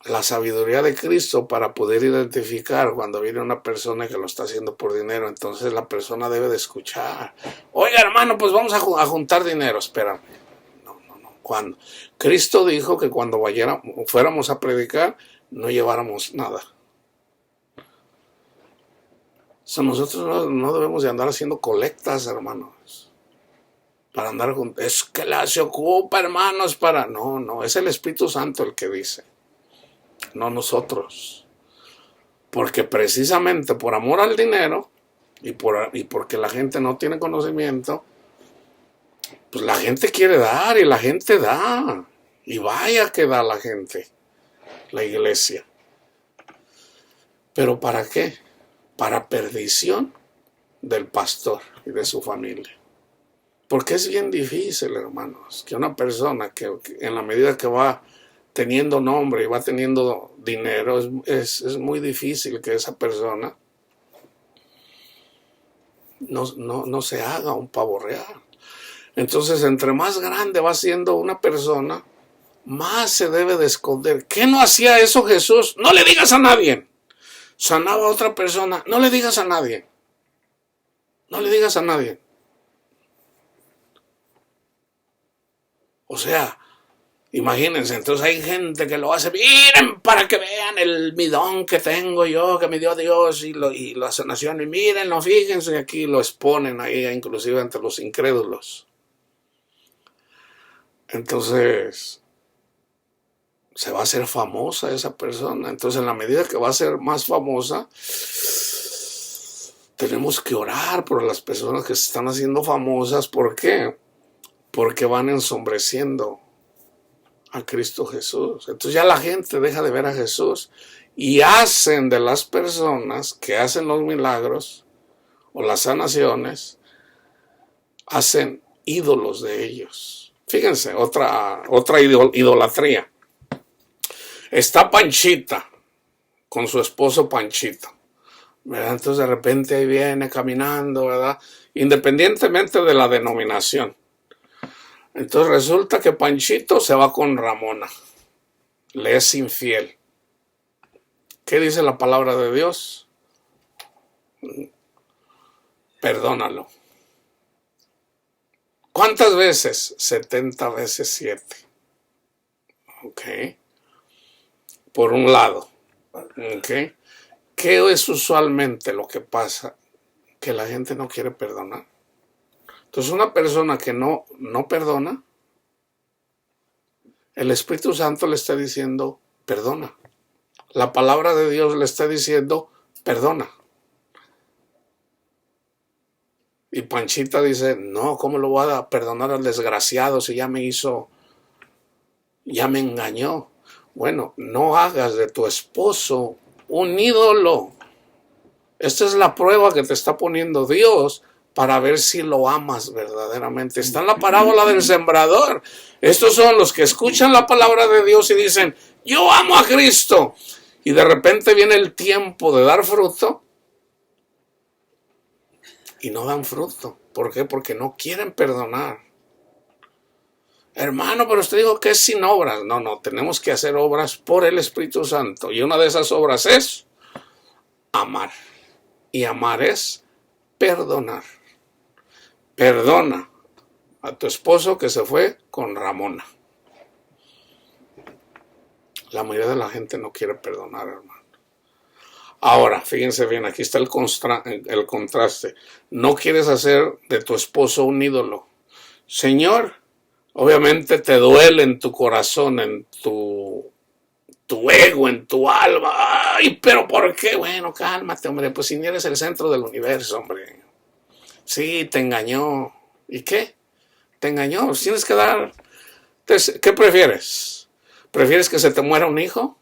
la sabiduría de Cristo para poder identificar cuando viene una persona que lo está haciendo por dinero. Entonces la persona debe de escuchar. Oiga, hermano, pues vamos a juntar dinero. Espérame. No. Cuando Cristo dijo que cuando fuéramos a predicar, no lleváramos nada. Nosotros no debemos de andar haciendo colectas, hermanos. Para andar es que se ocupa, hermanos, para... No, es el Espíritu Santo el que dice. No nosotros. Porque precisamente por amor al dinero y porque la gente no tiene conocimiento, pues la gente quiere dar y la gente da. Y vaya que da la gente, la iglesia. ¿Pero para qué? Para perdición del pastor y de su familia. Porque es bien difícil, hermanos, que una persona que en la medida que va teniendo nombre y va teniendo dinero, es muy difícil que esa persona no se haga un pavo real. Entonces, entre más grande va siendo una persona, más se debe de esconder. ¿Qué no hacía eso Jesús? No le digas a nadie. Sanaba a otra persona. No le digas a nadie. No le digas a nadie. O sea, Imagínense, entonces hay gente que lo hace, miren para que vean mi don que tengo yo, que me dio Dios y la sanación, y mírenlo, fíjense, aquí lo exponen ahí, inclusive ante los incrédulos. Entonces, se va a hacer famosa esa persona. Entonces, en la medida que va a ser más famosa, tenemos que orar por las personas que se están haciendo famosas. ¿Por qué? Porque van ensombreciendo a Cristo Jesús. Entonces ya la gente deja de ver a Jesús y hacen de las personas que hacen los milagros o las sanaciones, hacen ídolos de ellos. Fíjense, otra idolatría. Está Panchita con su esposo Panchito, ¿verdad? Entonces de repente ahí viene caminando, ¿verdad? Independientemente de la denominación. Entonces resulta que Panchito se va con Ramona, le es infiel. ¿Qué dice la palabra de Dios? Perdónalo. ¿Cuántas veces? 70 veces 7. Ok. Por un lado. Ok. ¿Qué es usualmente lo que pasa? Que la gente no quiere perdonar. Entonces una persona que no perdona, el Espíritu Santo le está diciendo, perdona. La palabra de Dios le está diciendo, perdona. Y Panchita dice, no, ¿cómo lo voy a perdonar al desgraciado si ya me engañó? Bueno, no hagas de tu esposo un ídolo. Esta es la prueba que te está poniendo Dios para ver si lo amas verdaderamente. Está en la parábola del sembrador. Estos son los que escuchan la palabra de Dios y dicen, yo amo a Cristo. Y de repente viene el tiempo de dar fruto y no dan fruto. ¿Por qué? Porque no quieren perdonar. Hermano, pero usted dijo que es sin obras. No, tenemos que hacer obras por el Espíritu Santo. Y una de esas obras es amar. Y amar es perdonar. Perdona a tu esposo que se fue con Ramona. La mayoría de la gente no quiere perdonar, hermano. Ahora, fíjense bien, aquí está el contraste. No quieres hacer de tu esposo un ídolo. Señor, obviamente te duele en tu corazón, en tu ego, en tu alma. Ay, pero ¿por qué? Bueno, cálmate, hombre. Pues si ni eres el centro del universo, hombre. Sí, te engañó. ¿Y qué? Te engañó. Tienes que dar. Entonces, ¿qué prefieres? ¿Prefieres que se te muera un hijo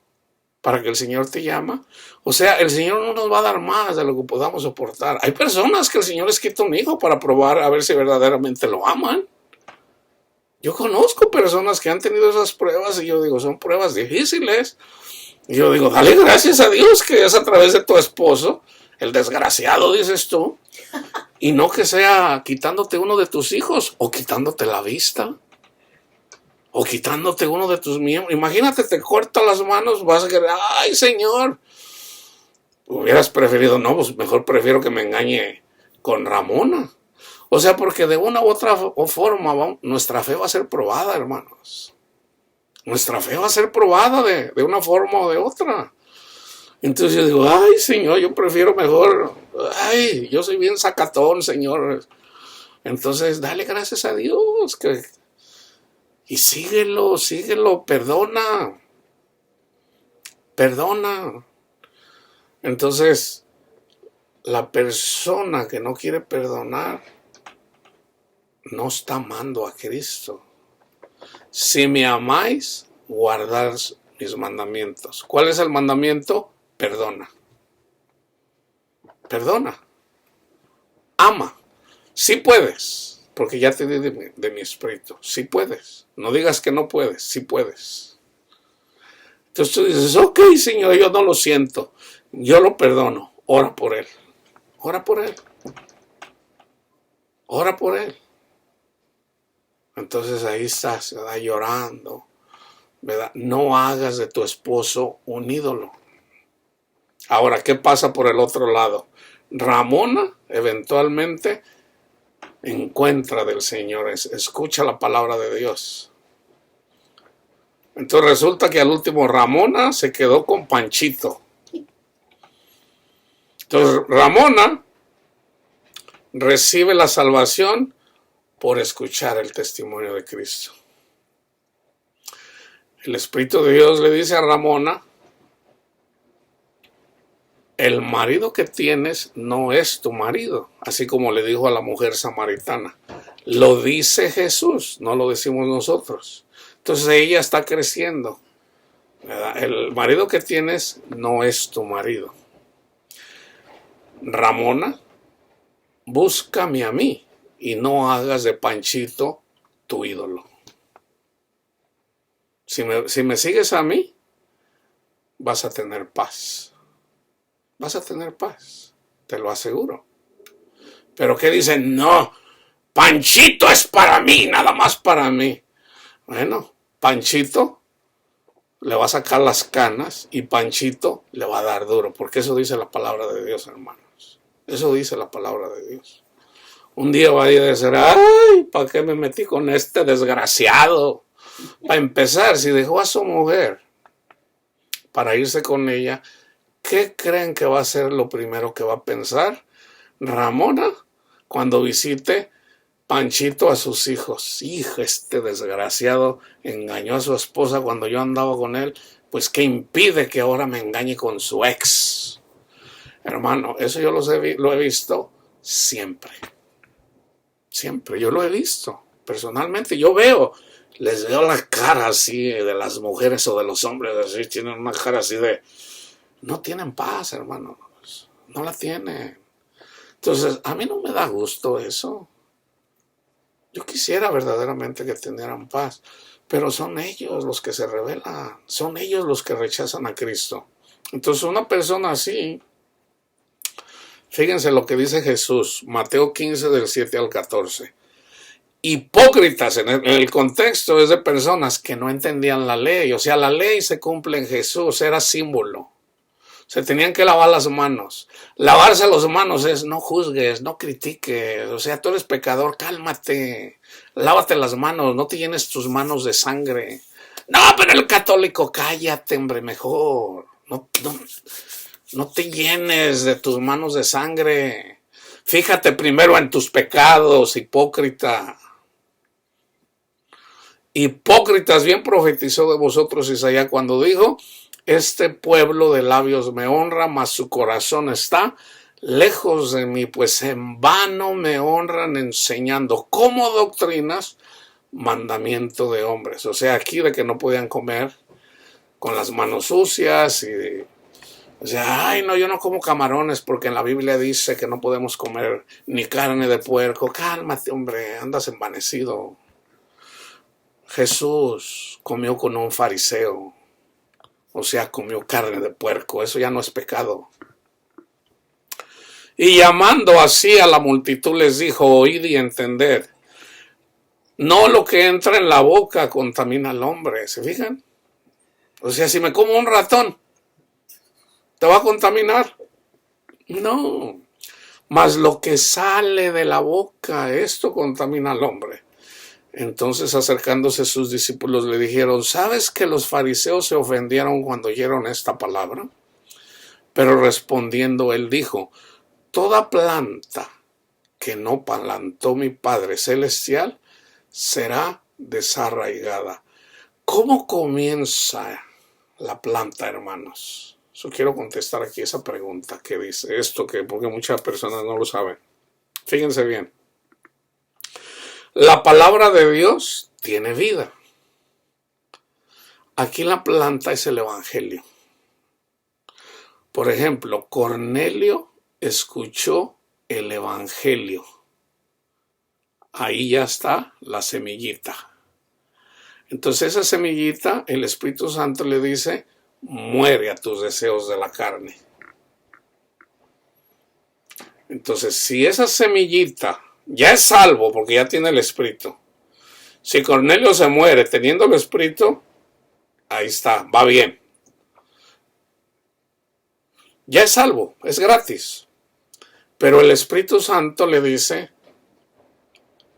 para que el Señor te llama? O sea, el Señor no nos va a dar más de lo que podamos soportar. Hay personas que el Señor les quita un hijo para probar a ver si verdaderamente lo aman. Yo conozco personas que han tenido esas pruebas y yo digo, son pruebas difíciles. Y yo digo, dale gracias a Dios que es a través de tu esposo, el desgraciado, dices tú, y no que sea quitándote uno de tus hijos o quitándote la vista o quitándote uno de tus miembros. Imagínate, te corta las manos, vas a querer, ay Señor, hubieras preferido, no, pues mejor prefiero que me engañe con Ramona. O sea, porque de una u otra forma nuestra fe va a ser probada, hermanos. Nuestra fe va a ser probada de una forma o de otra. Entonces yo digo, ay Señor, yo prefiero mejor, ay, yo soy bien sacatón, Señor. Entonces dale gracias a Dios y síguelo, perdona. Entonces, la persona que no quiere perdonar no está amando a Cristo. Si me amáis, guardad mis mandamientos. ¿Cuál es el mandamiento? Perdona. Ama. Sí puedes, porque ya te di de mi espíritu. Sí puedes. No digas que no puedes. Sí puedes. Entonces tú dices, ok, Señor, yo no lo siento. Yo lo perdono. Ora por él. Entonces ahí estás, ¿verdad? Llorando, ¿verdad? No hagas de tu esposo un ídolo. Ahora, ¿qué pasa por el otro lado? Ramona eventualmente encuentra del Señor, escucha la palabra de Dios. Entonces resulta que al último Ramona se quedó con Panchito. Entonces Ramona recibe la salvación por escuchar el testimonio de Cristo. El Espíritu de Dios le dice a Ramona, el marido que tienes no es tu marido, así como le dijo a la mujer samaritana. Lo dice Jesús, no lo decimos nosotros. Entonces ella está creciendo, ¿verdad? El marido que tienes no es tu marido. Ramona, búscame a mí y no hagas de Panchito tu ídolo. Si me sigues a mí, vas a tener paz. Vas a tener paz, te lo aseguro. Pero ¿qué dicen? No, Panchito es para mí, nada más para mí. Bueno, Panchito le va a sacar las canas y Panchito le va a dar duro, porque eso dice la palabra de Dios, hermanos. Eso dice la palabra de Dios. Un día va a decir, ay, ¿para qué me metí con este desgraciado? Para empezar, si dejó a su mujer para irse con ella, ¿qué creen que va a ser lo primero que va a pensar Ramona cuando visite Panchito a sus hijos? Hijo, este desgraciado engañó a su esposa cuando yo andaba con él, pues ¿qué impide que ahora me engañe con su ex? Hermano, eso yo lo he visto siempre. Siempre, yo lo he visto. Personalmente, les veo la cara así de las mujeres o de los hombres, así, tienen una cara así de... No tienen paz, hermanos. No la tienen. Entonces, a mí no me da gusto eso. Yo quisiera verdaderamente que tuvieran paz. Pero son ellos los que se rebelan. Son ellos los que rechazan a Cristo. Entonces, una persona así... Fíjense lo que dice Jesús. Mateo 15, del 7 al 14. Hipócritas, en el contexto es de personas que no entendían la ley. O sea, la ley se cumple en Jesús. Era símbolo. Se tenían que lavar las manos. Lavarse las manos es no juzgues, no critiques. O sea, tú eres pecador, cálmate. Lávate las manos, no te llenes tus manos de sangre. No, pero el católico, cállate, hombre, mejor. No te llenes de tus manos de sangre. Fíjate primero en tus pecados, hipócrita. Hipócritas, bien profetizó de vosotros Isaías cuando dijo... Este pueblo de labios me honra, mas su corazón está lejos de mí, pues en vano me honran enseñando como doctrinas mandamiento de hombres. O sea, aquí de que no podían comer con las manos sucias y... O sea, ay, no, yo no como camarones porque en la Biblia dice que no podemos comer ni carne de puerco. Cálmate, hombre, andas envanecido. Jesús comió con un fariseo. O sea, comió carne de puerco. Eso ya no es pecado. Y llamando así a la multitud les dijo, oíd y entended. No lo que entra en la boca contamina al hombre. ¿Se fijan? O sea, si me como un ratón, ¿te va a contaminar? No. Mas lo que sale de la boca, esto contamina al hombre. Entonces acercándose sus discípulos le dijeron, ¿sabes que los fariseos se ofendieron cuando oyeron esta palabra? Pero respondiendo él dijo, toda planta que no plantó mi Padre Celestial será desarraigada. ¿Cómo comienza la planta, hermanos? Yo quiero contestar aquí esa pregunta que dice esto, porque muchas personas no lo saben. Fíjense bien. La palabra de Dios tiene vida. Aquí la planta es el evangelio. Por ejemplo, Cornelio escuchó el evangelio. Ahí ya está la semillita. Entonces esa semillita, el Espíritu Santo le dice, muere a tus deseos de la carne. Entonces, si esa semillita ya es salvo porque ya tiene el Espíritu. Si Cornelio se muere teniendo el Espíritu, ahí está, va bien. Ya es salvo, es gratis. Pero el Espíritu Santo le dice,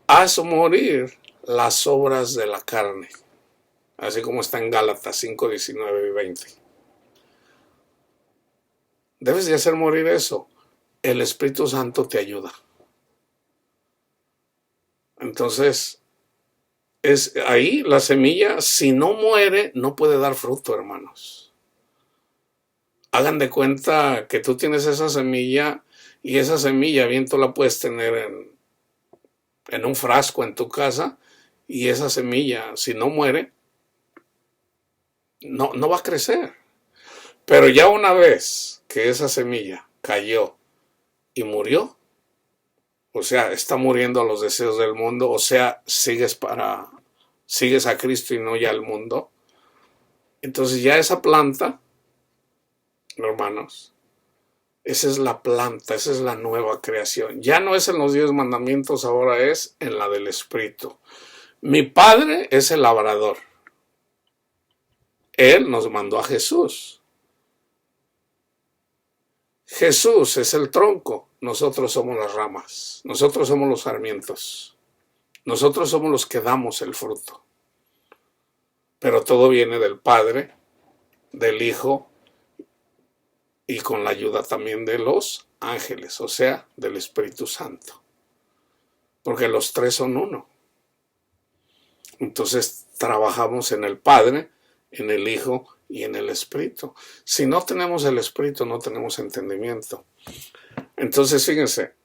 haz morir las obras de la carne. así como está en Gálatas 5, 19 y 20. Debes de hacer morir eso. El Espíritu Santo te ayuda. Entonces, es ahí la semilla, si no muere, no puede dar fruto, hermanos. Hagan de cuenta que tú tienes esa semilla y esa semilla bien tú la puedes tener en un frasco en tu casa y esa semilla, si no muere, no va a crecer. Pero ya una vez que esa semilla cayó y murió, o sea, está muriendo a los deseos del mundo, o sea, sigues a Cristo y no ya al mundo. Entonces ya esa planta, hermanos, esa es la planta, esa es la nueva creación. Ya no es en los 10 mandamientos, ahora es en la del Espíritu. Mi Padre es el labrador. Él nos mandó a Jesús. Jesús es el tronco, nosotros somos las ramas, nosotros somos los sarmientos, nosotros somos los que damos el fruto. Pero todo viene del Padre, del Hijo y con la ayuda también de los ángeles, o sea, del Espíritu Santo. Porque los tres son uno. Entonces trabajamos en el Padre, en el Hijo y en el Espíritu. Si no tenemos el Espíritu, no tenemos entendimiento. Entonces, fíjense,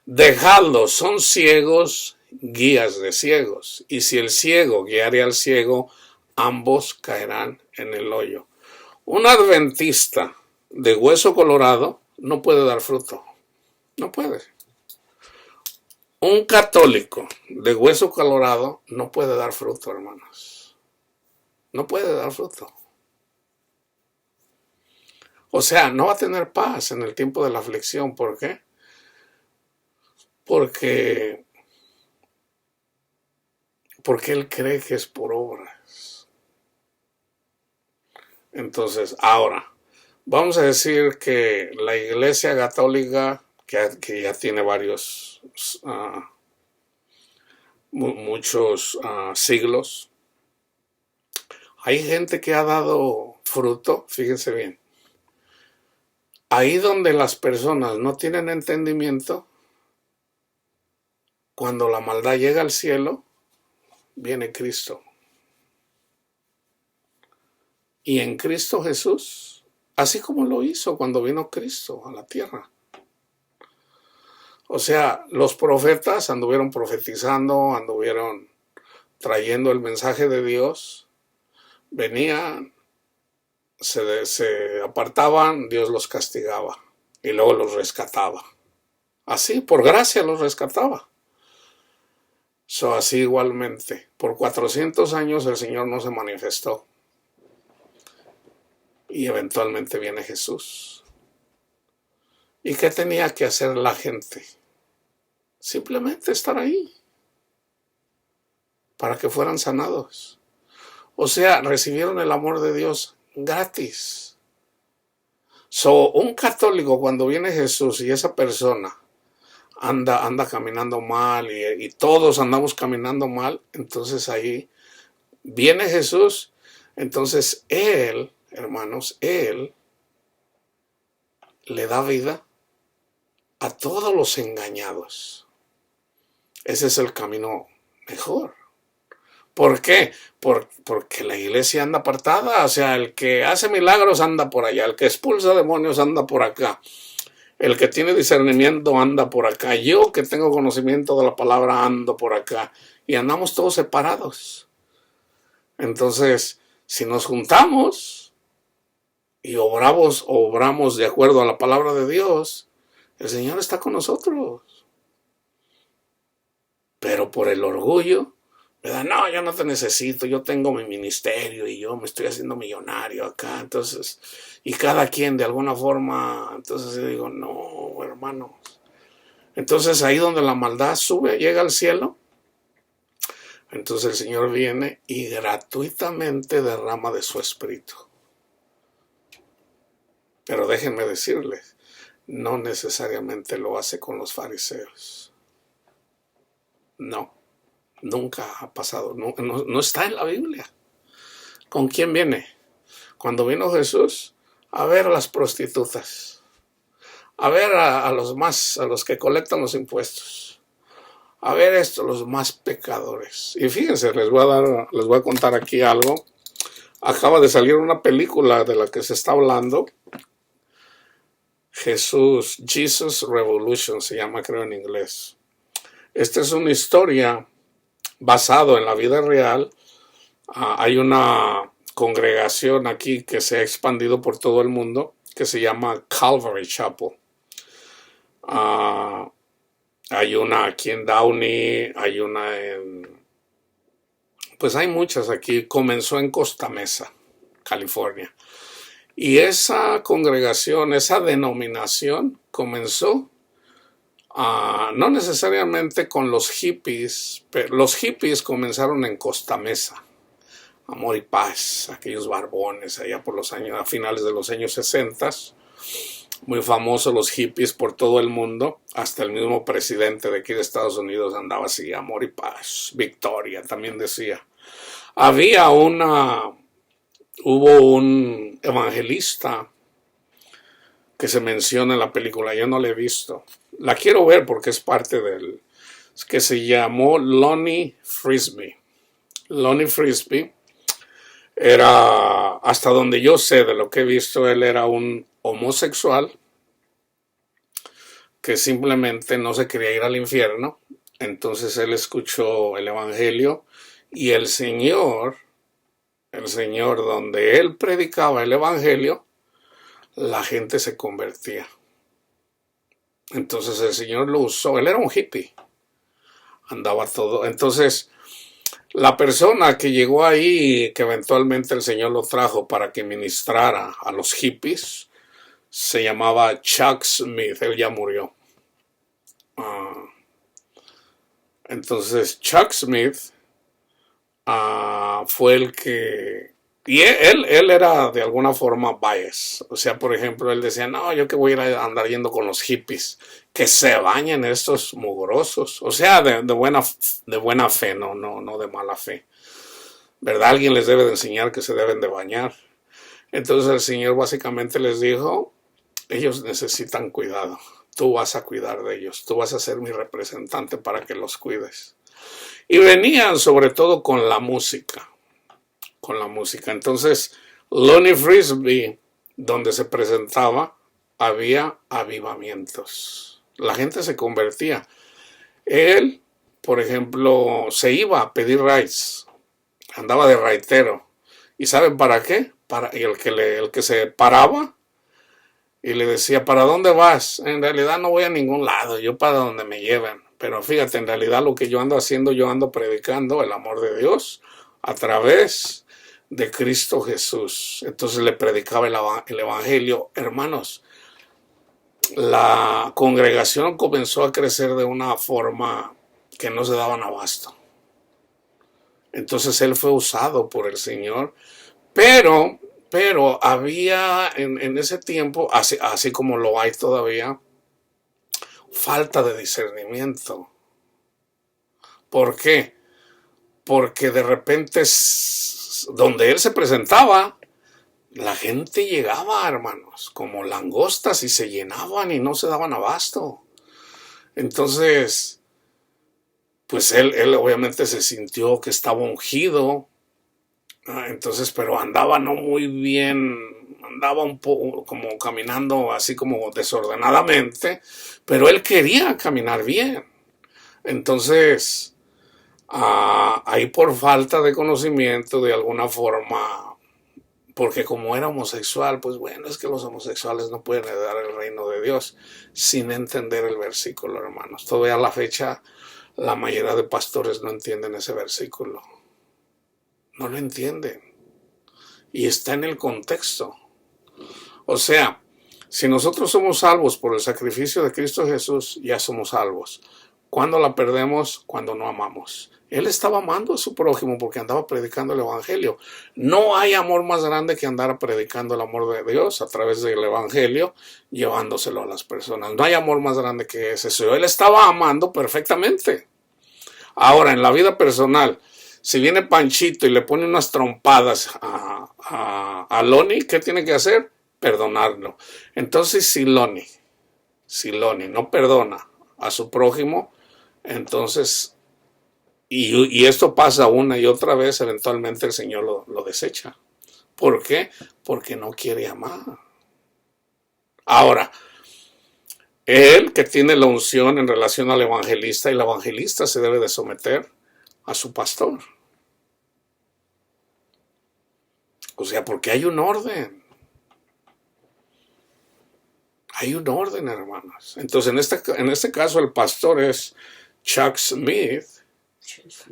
dejadlos, son ciegos, guías de ciegos. Y si el ciego guiare al ciego, ambos caerán en el hoyo. Un adventista de hueso colorado no puede dar fruto. No puede. Un católico de hueso colorado no puede dar fruto, hermanos. No puede dar fruto. O sea, no va a tener paz en el tiempo de la aflicción. ¿Por qué? Porque él cree que es por obras. Entonces, ahora, vamos a decir que la Iglesia Católica, que ya tiene muchos siglos, hay gente que ha dado fruto, fíjense bien. Ahí donde las personas no tienen entendimiento, cuando la maldad llega al cielo, viene Cristo. Y en Cristo Jesús, así como lo hizo cuando vino Cristo a la tierra. O sea, los profetas anduvieron profetizando, anduvieron trayendo el mensaje de Dios, venían, se apartaban, Dios los castigaba y luego los rescataba. Así, por gracia los rescataba. Así igualmente, por 400 años el Señor no se manifestó. Y eventualmente viene Jesús. ¿Y qué tenía que hacer la gente? Simplemente estar ahí para que fueran sanados. O sea, recibieron el amor de Dios gratis. Un católico, cuando viene Jesús y esa persona anda caminando mal y todos andamos caminando mal, entonces ahí viene Jesús, entonces Él, hermanos, Él le da vida a todos los engañados. Ese es el camino mejor. ¿Por qué? Porque la iglesia anda apartada, o sea, el que hace milagros anda por allá, el que expulsa demonios anda por acá, el que tiene discernimiento anda por acá, yo que tengo conocimiento de la palabra ando por acá, y andamos todos separados. Entonces, si nos juntamos y obramos de acuerdo a la palabra de Dios, el Señor está con nosotros. Pero por el orgullo, ¿verdad? No, yo no te necesito, yo tengo mi ministerio y yo me estoy haciendo millonario acá, entonces, y cada quien de alguna forma, entonces yo digo, no, hermanos. Entonces ahí donde la maldad sube, llega al cielo, entonces el Señor viene y gratuitamente derrama de su espíritu. Pero déjenme decirles, no necesariamente lo hace con los fariseos. No. Nunca ha pasado, no está en la Biblia. ¿Con quién viene? Cuando vino Jesús a ver a las prostitutas, a ver a los que colectan los impuestos, a ver esto, los más pecadores. Y fíjense, les voy a contar aquí algo. Acaba de salir una película de la que se está hablando. Jesus Revolution se llama, creo, en inglés. Esta es una historia basada en la vida real. Hay una congregación aquí que se ha expandido por todo el mundo que se llama Calvary Chapel. Hay una aquí en Downey, hay una pues hay muchas aquí. Comenzó en Costa Mesa, California. Y esa congregación, esa denominación comenzó no necesariamente con los hippies, pero los hippies comenzaron en Costa Mesa. Amor y Paz, aquellos barbones allá por los años, a finales de los años 60, muy famosos los hippies por todo el mundo, hasta el mismo presidente de aquí de Estados Unidos andaba así, Amor y Paz, Victoria también decía. Hubo un evangelista que se menciona en la película, yo no la he visto, la quiero ver porque es parte que se llamó Lonnie Frisbee. Lonnie Frisbee era, hasta donde yo sé de lo que he visto, él era un homosexual que simplemente no se quería ir al infierno. Entonces él escuchó el evangelio y el Señor, donde él predicaba el evangelio, la gente se convertía. Entonces el Señor lo usó. Él era un hippie, andaba todo. Entonces la persona que llegó ahí, que eventualmente el Señor lo trajo para que ministrara a los hippies, se llamaba Chuck Smith. Él ya murió. Entonces Chuck Smith fue el que... Y él era de alguna forma bias. O sea, por ejemplo, él decía, no, yo que voy a ir a andar yendo con los hippies, que se bañen estos mugrosos. O sea, de buena fe, no de mala fe. ¿Verdad? Alguien les debe de enseñar que se deben de bañar. Entonces el Señor básicamente les dijo, ellos necesitan cuidado. Tú vas a cuidar de ellos. Tú vas a ser mi representante para que los cuides. Y venían sobre todo con la música. Entonces, Lonnie Frisbee, donde se presentaba, había avivamientos. La gente se convertía. Él, por ejemplo, se iba a pedir rides. Andaba de raitero. ¿Y saben para qué? El que se paraba y le decía, ¿para dónde vas? En realidad no voy a ningún lado, yo para donde me lleven. Pero fíjate, en realidad lo que yo ando haciendo, yo ando predicando el amor de Dios a través de Cristo Jesús. Entonces le predicaba el evangelio. Hermanos, la congregación comenzó a crecer de una forma que no se daban abasto. Entonces él fue usado por el Señor, pero había en ese tiempo, así como lo hay todavía, falta de discernimiento. ¿Por qué? Porque de repente, donde él se presentaba, la gente llegaba, hermanos, como langostas y se llenaban y no se daban abasto. Entonces, pues él obviamente se sintió que estaba ungido. Entonces, pero andaba no muy bien, andaba un poco como caminando así como desordenadamente, pero él quería caminar bien. Entonces, ahí por falta de conocimiento, de alguna forma, porque como era homosexual, pues bueno, es que los homosexuales no pueden heredar el reino de Dios sin entender el versículo, hermanos. Todavía a la fecha, la mayoría de pastores no entienden ese versículo. No lo entienden. Y está en el contexto. O sea, si nosotros somos salvos por el sacrificio de Cristo Jesús, ya somos salvos. ¿Cuándo la perdemos? Cuando no amamos. Él estaba amando a su prójimo porque andaba predicando el evangelio. No hay amor más grande que andar predicando el amor de Dios a través del evangelio, llevándoselo a las personas. No hay amor más grande que ese. Él estaba amando perfectamente. Ahora, en la vida personal, si viene Panchito y le pone unas trompadas a Lonnie, ¿qué tiene que hacer? Perdonarlo. Entonces, si Lonnie no perdona a su prójimo, entonces, y esto pasa una y otra vez, eventualmente el Señor lo desecha. ¿Por qué? Porque no quiere amar. Ahora, él que tiene la unción en relación al evangelista, y el evangelista se debe de someter a su pastor. O sea, porque hay un orden. Hay un orden, hermanos. Entonces, en este caso, el pastor es Chuck Smith.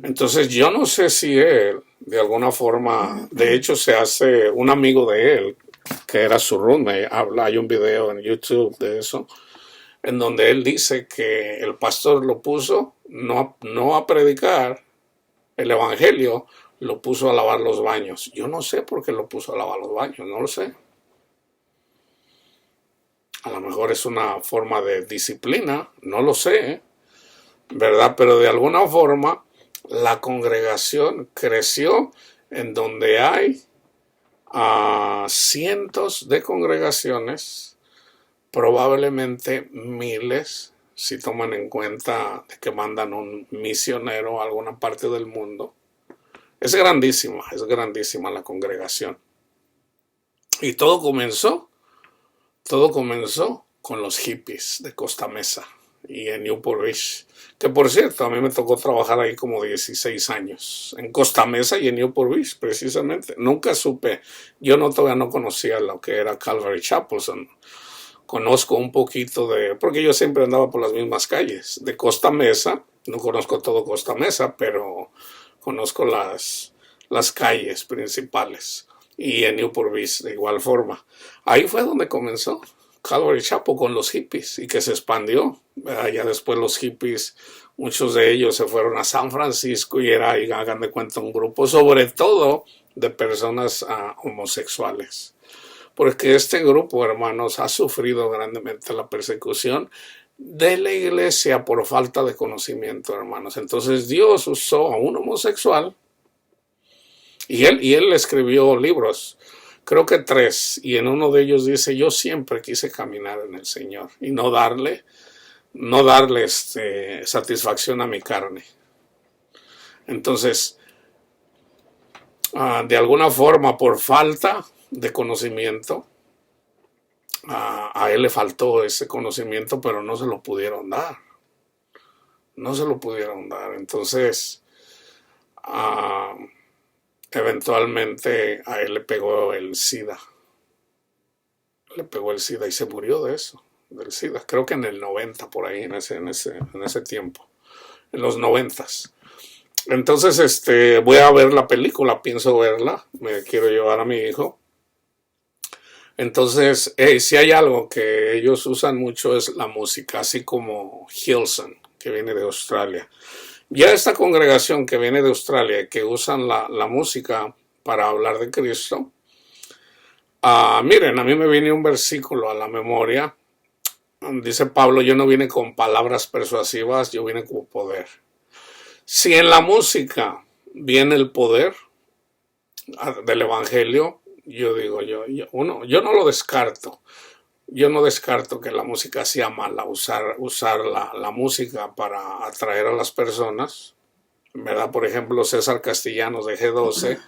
Entonces, yo no sé si él, de alguna forma, de hecho, se hace un amigo de él, que era su roommate. Hay un video en YouTube de eso, en donde él dice que el pastor lo puso no a predicar el evangelio, lo puso a lavar los baños. Yo no sé por qué lo puso a lavar los baños, no lo sé. A lo mejor es una forma de disciplina, no lo sé, ¿verdad? Pero de alguna forma la congregación creció en donde hay cientos de congregaciones, probablemente miles, si toman en cuenta que mandan un misionero a alguna parte del mundo. Es grandísima la congregación. Y todo comenzó con los hippies de Costa Mesa y en Newport Beach, que por cierto, a mí me tocó trabajar ahí como 16 años, en Costa Mesa y en Newport Beach, precisamente. Nunca supe, todavía no conocía lo que era Calvary Chapel. Conozco un poquito porque yo siempre andaba por las mismas calles, de Costa Mesa. No conozco todo Costa Mesa, pero conozco las calles principales. Y en Newport Beach de igual forma. Ahí fue donde comenzó Calvary Chapel con los hippies y que se expandió. Ya después los hippies, muchos de ellos se fueron a San Francisco y hagan de cuenta, un grupo sobre todo de personas homosexuales. Porque este grupo, hermanos, ha sufrido grandemente la persecución de la iglesia por falta de conocimiento, hermanos. Entonces Dios usó a un homosexual y él escribió libros, creo que 3, y en uno de ellos dice: yo siempre quise caminar en el Señor y no darle satisfacción a mi carne. Entonces, de alguna forma, por falta de conocimiento, a él le faltó ese conocimiento, pero no se lo pudieron dar. Entonces, eventualmente a él le pegó el SIDA. Y se murió de eso, del SIDA. Creo que en el 90, por ahí, en ese tiempo, en los 90. Entonces, voy a ver la película, pienso verla, me quiero llevar a mi hijo. Entonces, si hay algo que ellos usan mucho es la música, así como Hillsong, que viene de Australia. Ya esta congregación que viene de Australia, que usan la música para hablar de Cristo, miren, a mí me viene un versículo a la memoria. Dice Pablo: yo no vine con palabras persuasivas, yo vine con poder. Si en la música viene el poder del evangelio, yo digo, yo no lo descarto. Yo no descarto que la música sea mala, usar la música para atraer a las personas, ¿verdad? Por ejemplo, César Castellanos de G12,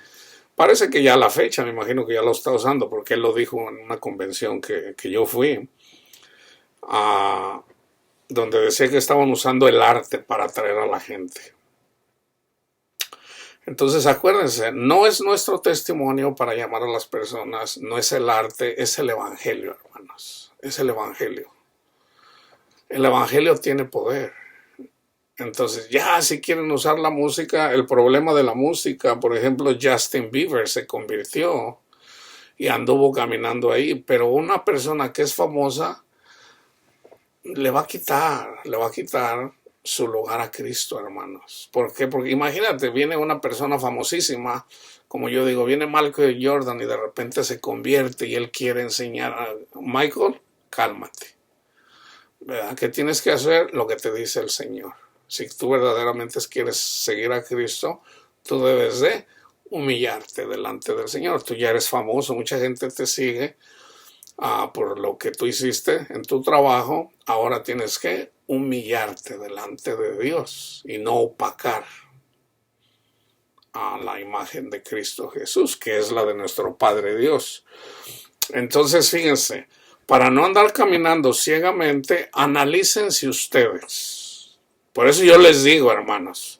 parece que ya a la fecha, me imagino que ya lo está usando, porque él lo dijo en una convención que yo fui, donde decía que estaban usando el arte para atraer a la gente. Entonces, acuérdense, no es nuestro testimonio para llamar a las personas, no es el arte, es el evangelio, hermanos. Es el evangelio. El evangelio tiene poder. Entonces, ya si quieren usar la música, el problema de la música, por ejemplo, Justin Bieber se convirtió y anduvo caminando ahí, pero una persona que es famosa le va a quitar su lugar a Cristo, hermanos. ¿Por qué? Porque imagínate, viene una persona famosísima, como yo digo, viene Michael Jordan y de repente se convierte y él quiere enseñar a Michael, cálmate, ¿verdad? ¿Qué tienes que hacer? Lo que te dice el Señor. Si tú verdaderamente quieres seguir a Cristo, tú debes de humillarte delante del Señor. Tú ya eres famoso, mucha gente te sigue por lo que tú hiciste en tu trabajo. Ahora tienes que humillarte delante de Dios y no opacar a la imagen de Cristo Jesús, que es la de nuestro Padre Dios. Entonces, fíjense, para no andar caminando ciegamente, analícense ustedes. Por eso yo les digo, hermanos,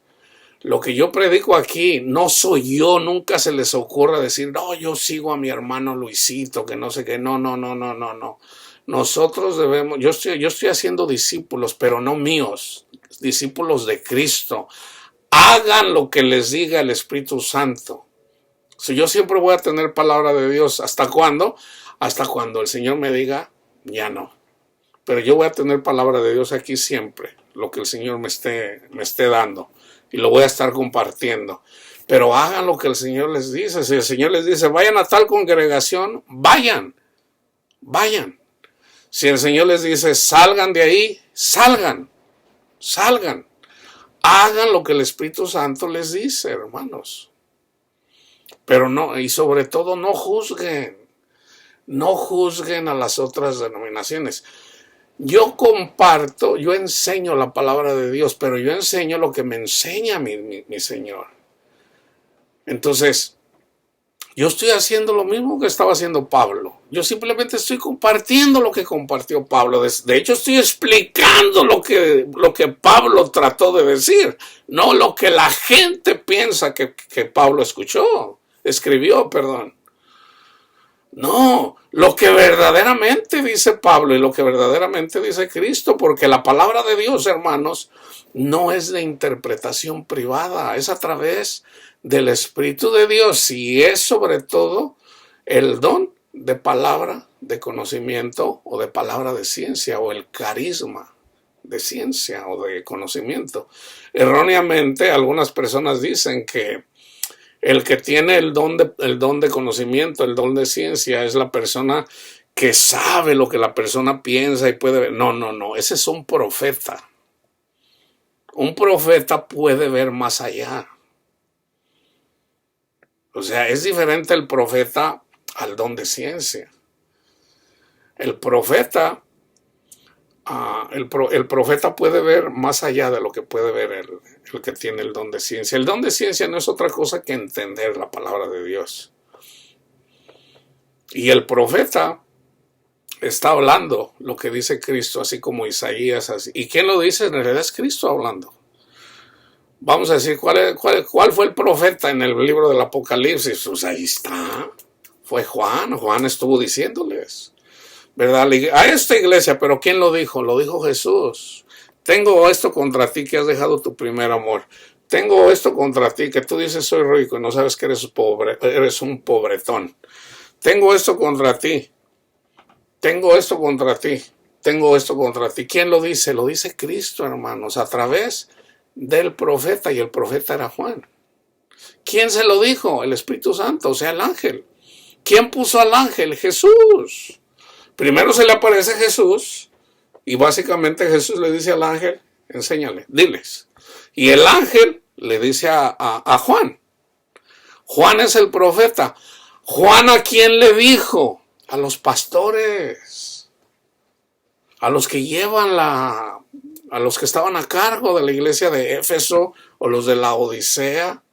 lo que yo predico aquí no soy yo, nunca se les ocurra decir, no, yo sigo a mi hermano Luisito, que no sé qué, no. Nosotros debemos, yo estoy haciendo discípulos, pero no míos, discípulos de Cristo. Hagan lo que les diga el Espíritu Santo. Si yo siempre voy a tener palabra de Dios, ¿hasta cuándo? Hasta cuando el Señor me diga, ya no. Pero yo voy a tener palabra de Dios aquí siempre, lo que el Señor me esté dando. Y lo voy a estar compartiendo. Pero hagan lo que el Señor les dice. Si el Señor les dice, vayan a tal congregación, vayan. Si el Señor les dice, salgan de ahí, salgan. Hagan lo que el Espíritu Santo les dice, hermanos. Pero no, y sobre todo no juzguen. No juzguen a las otras denominaciones. Yo comparto, yo enseño la palabra de Dios, pero yo enseño lo que me enseña mi Señor. Entonces, yo estoy haciendo lo mismo que estaba haciendo Pablo. Yo simplemente estoy compartiendo lo que compartió Pablo. De hecho, estoy explicando lo que Pablo trató de decir, no lo que la gente piensa que Pablo escribió. No, lo que verdaderamente dice Pablo y lo que verdaderamente dice Cristo, porque la palabra de Dios, hermanos, no es de interpretación privada, es a través del Espíritu de Dios y es sobre todo el don de palabra de conocimiento o de palabra de ciencia o el carisma de ciencia o de conocimiento. Erróneamente, algunas personas dicen que el que tiene el don de conocimiento, el don de ciencia, es la persona que sabe lo que la persona piensa y puede ver. No, ese es un profeta. Un profeta puede ver más allá. O sea, es diferente el profeta al don de ciencia. El profeta puede ver más allá de lo que puede ver el que tiene el don de ciencia. El don de ciencia no es otra cosa que entender la palabra de Dios. Y el profeta está hablando lo que dice Cristo, así como Isaías. Así. ¿Y quién lo dice? En realidad es Cristo hablando. Vamos a decir, ¿cuál fue el profeta en el libro del Apocalipsis? Pues ahí está. Fue Juan. Juan estuvo diciéndoles, ¿verdad? A esta iglesia, pero ¿quién lo dijo? Lo dijo Jesús. Tengo esto contra ti, que has dejado tu primer amor. Tengo esto contra ti, que tú dices soy rico y no sabes que eres pobre, eres un pobretón. Tengo esto contra ti. Tengo esto contra ti. Tengo esto contra ti. ¿Quién lo dice? Lo dice Cristo, hermanos, a través del profeta, y el profeta era Juan. ¿Quién se lo dijo? El Espíritu Santo, o sea, el ángel. ¿Quién puso al ángel? Jesús. Primero se le aparece Jesús y básicamente Jesús le dice al ángel, enséñale, diles. Y el ángel le dice a Juan. Juan es el profeta. ¿Juan a quién le dijo? A los pastores. A los que llevan a los que estaban a cargo de la iglesia de Éfeso o los de la Odisea.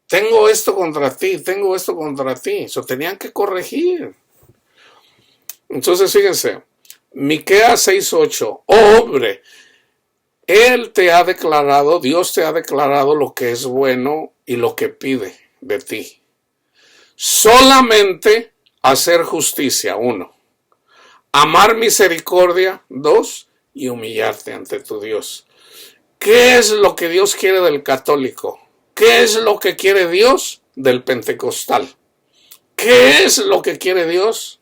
Tengo esto contra ti, tengo esto contra ti. Eso tenían que corregir. Entonces, fíjense, Miqueas 6:8, hombre, Él te ha declarado, Dios te ha declarado lo que es bueno y lo que pide de ti. Solamente hacer justicia, 1. Amar misericordia, 2. Y humillarte ante tu Dios. ¿Qué es lo que Dios quiere del católico? ¿Qué es lo que quiere Dios del pentecostal? ¿Qué es lo que quiere Dios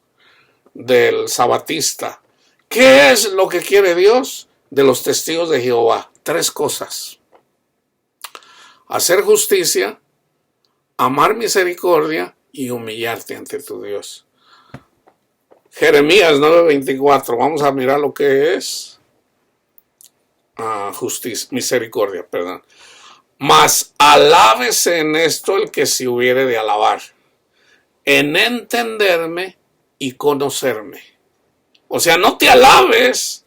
del sabatista? ¿Qué es lo que quiere Dios de los testigos de Jehová? 3 cosas. Hacer justicia, amar misericordia y humillarte ante tu Dios. Jeremías 9:24. Vamos a mirar lo que es. justicia, misericordia, perdón. Mas alábese en esto el que se hubiere de alabar, en entenderme y conocerme. O sea, no te alabes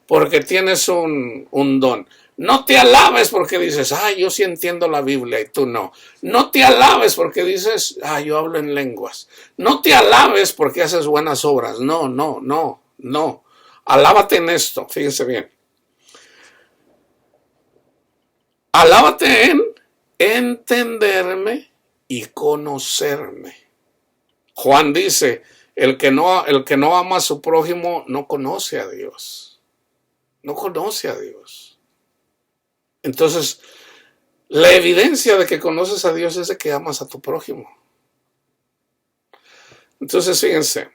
porque tienes un don. No te alabes porque dices, yo sí entiendo la Biblia y tú no. No te alabes porque dices, yo hablo en lenguas. No te alabes porque haces buenas obras. No, no, no, no. Alábate en esto, fíjense bien. Alábate en entenderme y conocerme. Juan dice, el que no ama a su prójimo no conoce a Dios. No conoce a Dios. Entonces, la evidencia de que conoces a Dios es de que amas a tu prójimo. Entonces, fíjense,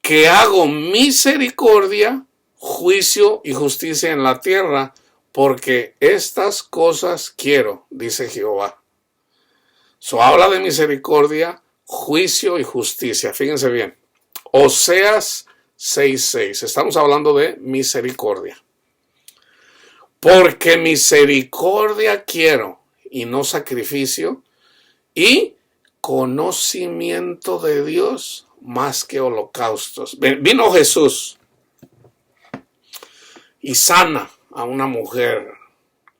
que hago misericordia, juicio y justicia en la tierra, porque estas cosas quiero, dice Jehová. Habla de misericordia, juicio y justicia. Fíjense bien. Oseas 6:6. Estamos hablando de misericordia. Porque misericordia quiero y no sacrificio, y conocimiento de Dios más que holocaustos. Vino Jesús y sana a una mujer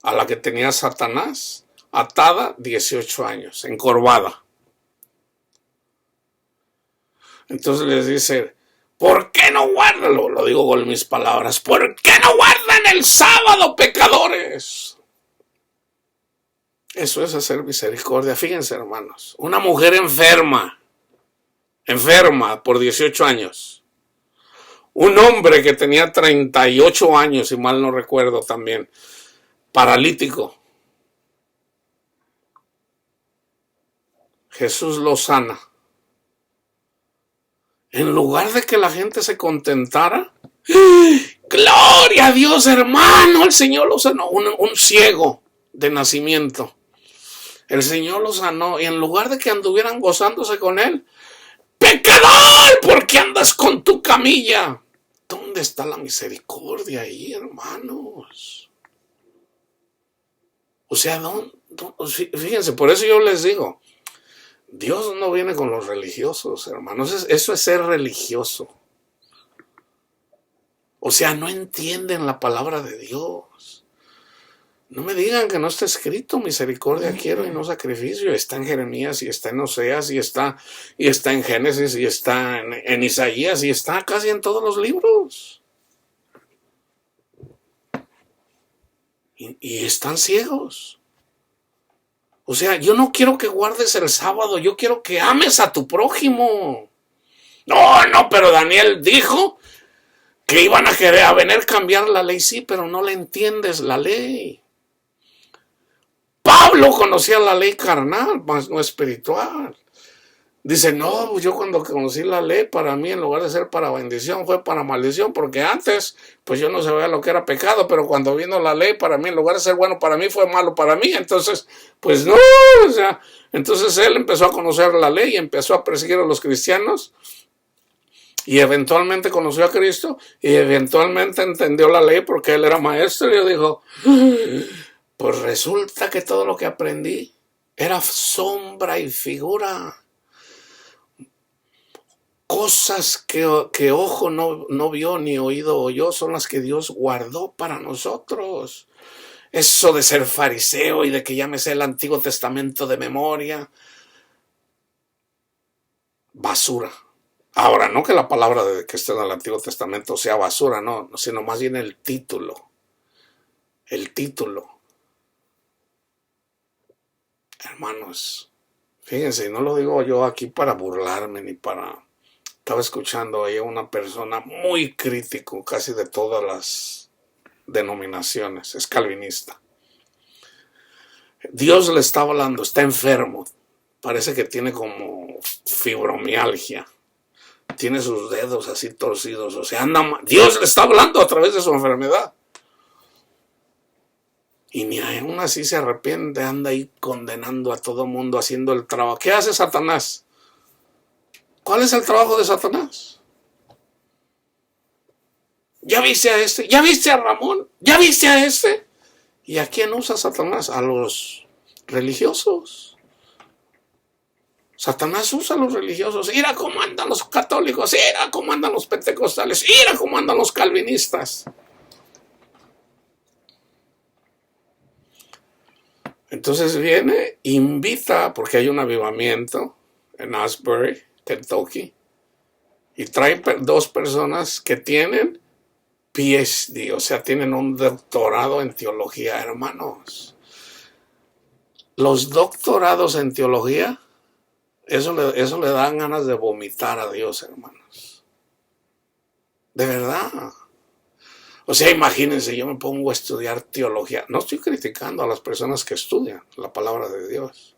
a la que tenía Satanás atada 18 años, encorvada. Entonces les dice, ¿por qué no guardan? Lo digo con mis palabras, ¿por qué no guardan el sábado, pecadores? Eso es hacer misericordia. Fíjense, hermanos, una mujer enferma por 18 años. Un hombre que tenía 38 años, si mal no recuerdo también, paralítico. Jesús lo sana. En lugar de que la gente se contentara, ¡gloria a Dios, hermano! El Señor lo sanó. Un ciego de nacimiento. El Señor lo sanó. Y en lugar de que anduvieran gozándose con él, ¡pecador! ¿Por qué andas con tu camilla? ¿Dónde está la misericordia ahí, hermanos? O sea, fíjense, por eso yo les digo, Dios no viene con los religiosos, hermanos. Eso es ser religioso. O sea, no entienden la palabra de Dios. No me digan que no está escrito misericordia quiero y no sacrificio. Está en Jeremías y está en Oseas y está en Génesis y está en Isaías y está casi en todos los libros. Y están ciegos. O sea, yo no quiero que guardes el sábado, yo quiero que ames a tu prójimo. No, pero Daniel dijo que iban a venir a cambiar la ley. Sí, pero no le entiendes la ley. Pablo conocía la ley carnal, mas no espiritual. Dice, no, yo cuando conocí la ley, para mí en lugar de ser para bendición, fue para maldición, porque antes, pues yo no sabía lo que era pecado, pero cuando vino la ley, para mí en lugar de ser bueno para mí, fue malo para mí. Entonces, pues no, o sea, entonces él empezó a conocer la ley y empezó a perseguir a los cristianos, y eventualmente conoció a Cristo, y eventualmente entendió la ley porque él era maestro, y dijo, pues resulta que todo lo que aprendí era sombra y figura. Cosas que ojo no vio ni oído oyó son las que Dios guardó para nosotros. Eso de ser fariseo y de que ya me sé el Antiguo Testamento de memoria. Basura. Ahora, no que la palabra de que esté en el Antiguo Testamento sea basura, no, sino más bien el título. El título. Hermanos, fíjense, no lo digo yo aquí para burlarme ni para... Estaba escuchando ahí a una persona muy crítico casi de todas las denominaciones, es calvinista. Dios le está hablando, está enfermo, parece que tiene como fibromialgia, tiene sus dedos así torcidos, o sea, Dios le está hablando a través de su enfermedad. Y ni aún así se arrepiente, anda ahí condenando a todo mundo, haciendo el trabajo. ¿Qué hace Satanás? ¿Cuál es el trabajo de Satanás? ¿Ya viste a este? ¿Ya viste a Ramón? ¿Ya viste a este? ¿Y a quién usa Satanás? A los religiosos. Satanás usa a los religiosos. Mira cómo andan los católicos. Mira cómo andan los pentecostales. Mira cómo andan los calvinistas. Entonces viene, invita, porque hay un avivamiento en Asbury, Kentucky, y trae dos personas que tienen PhD, o sea, tienen un doctorado en teología, hermanos. Los doctorados en teología, eso le dan ganas de vomitar a Dios, hermanos. De verdad. O sea, imagínense, yo me pongo a estudiar teología. No estoy criticando a las personas que estudian la palabra de Dios.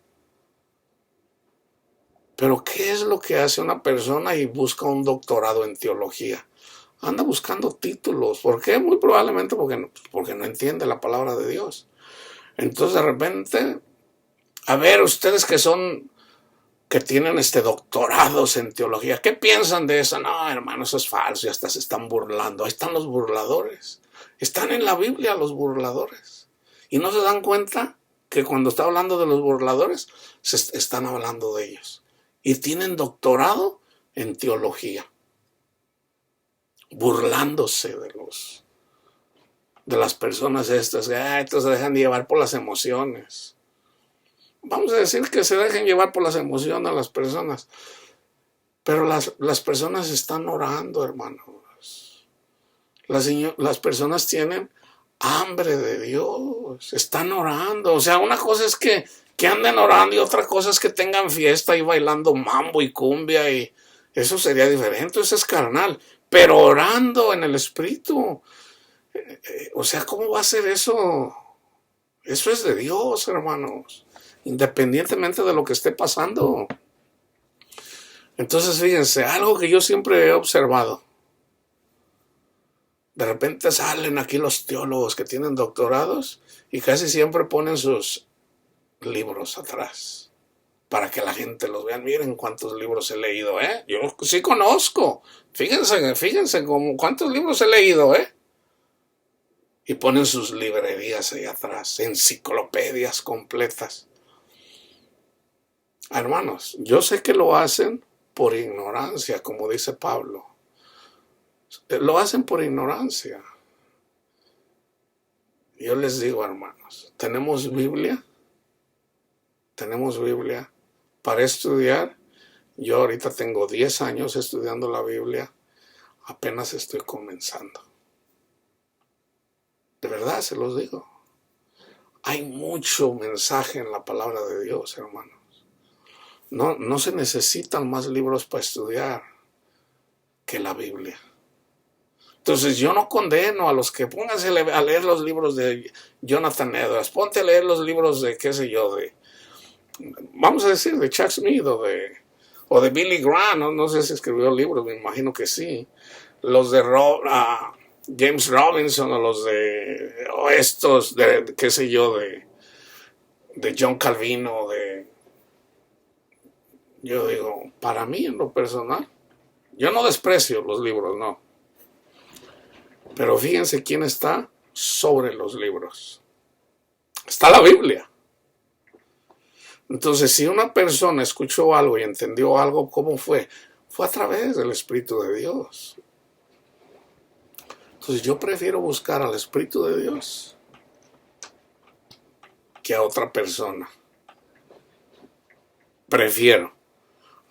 Pero ¿qué es lo que hace una persona y busca un doctorado en teología? Anda buscando títulos. ¿Por qué? Muy probablemente porque no entiende la palabra de Dios. Entonces de repente, a ver, ustedes que tienen doctorados en teología, ¿qué piensan de eso? No, hermano, eso es falso, ya hasta se están burlando. Ahí están los burladores. Están en la Biblia los burladores. Y no se dan cuenta que cuando está hablando de los burladores, se están hablando de ellos. Y tienen doctorado en teología. Burlándose de las personas estas, que estos se dejan llevar por las emociones. Vamos a decir que se dejen llevar por las emociones a las personas. Pero las personas están orando, hermanos. Las personas tienen hambre de Dios. Están orando. O sea, una cosa es que anden orando y otra cosa es que tengan fiesta y bailando mambo y cumbia. Y eso sería diferente. Eso es carnal. Pero orando en el Espíritu. O sea, ¿cómo va a ser eso? Eso es de Dios, hermanos. Independientemente de lo que esté pasando. Entonces, fíjense, algo que yo siempre he observado. De repente salen aquí los teólogos que tienen doctorados y casi siempre ponen sus libros atrás para que la gente los vea. Miren cuántos libros he leído, ¿eh? Yo sí conozco. Fíjense cuántos libros he leído, ¿eh? Y ponen sus librerías ahí atrás, enciclopedias completas. Hermanos, yo sé que lo hacen por ignorancia, como dice Pablo. Lo hacen por ignorancia. Yo les digo, hermanos, tenemos Biblia para estudiar. Yo ahorita tengo 10 años estudiando la Biblia, apenas estoy comenzando. De verdad se los digo. Hay mucho mensaje en la palabra de Dios, hermanos. No se necesitan más libros para estudiar que la Biblia. Entonces yo no condeno a los que pónganse a leer los libros de Jonathan Edwards, ponte a leer los libros de qué sé yo, vamos a decir de Chuck Smith o de Billy Graham, no sé si escribió libros, me imagino que sí, los de James Robinson o los o estos de qué sé yo, de John Calvino, yo digo, para mí en lo personal, yo no desprecio los libros, no. Pero fíjense quién está sobre los libros. Está la Biblia. Entonces, si una persona escuchó algo y entendió algo, ¿cómo fue? Fue a través del Espíritu de Dios. Entonces, yo prefiero buscar al Espíritu de Dios que a otra persona. Prefiero.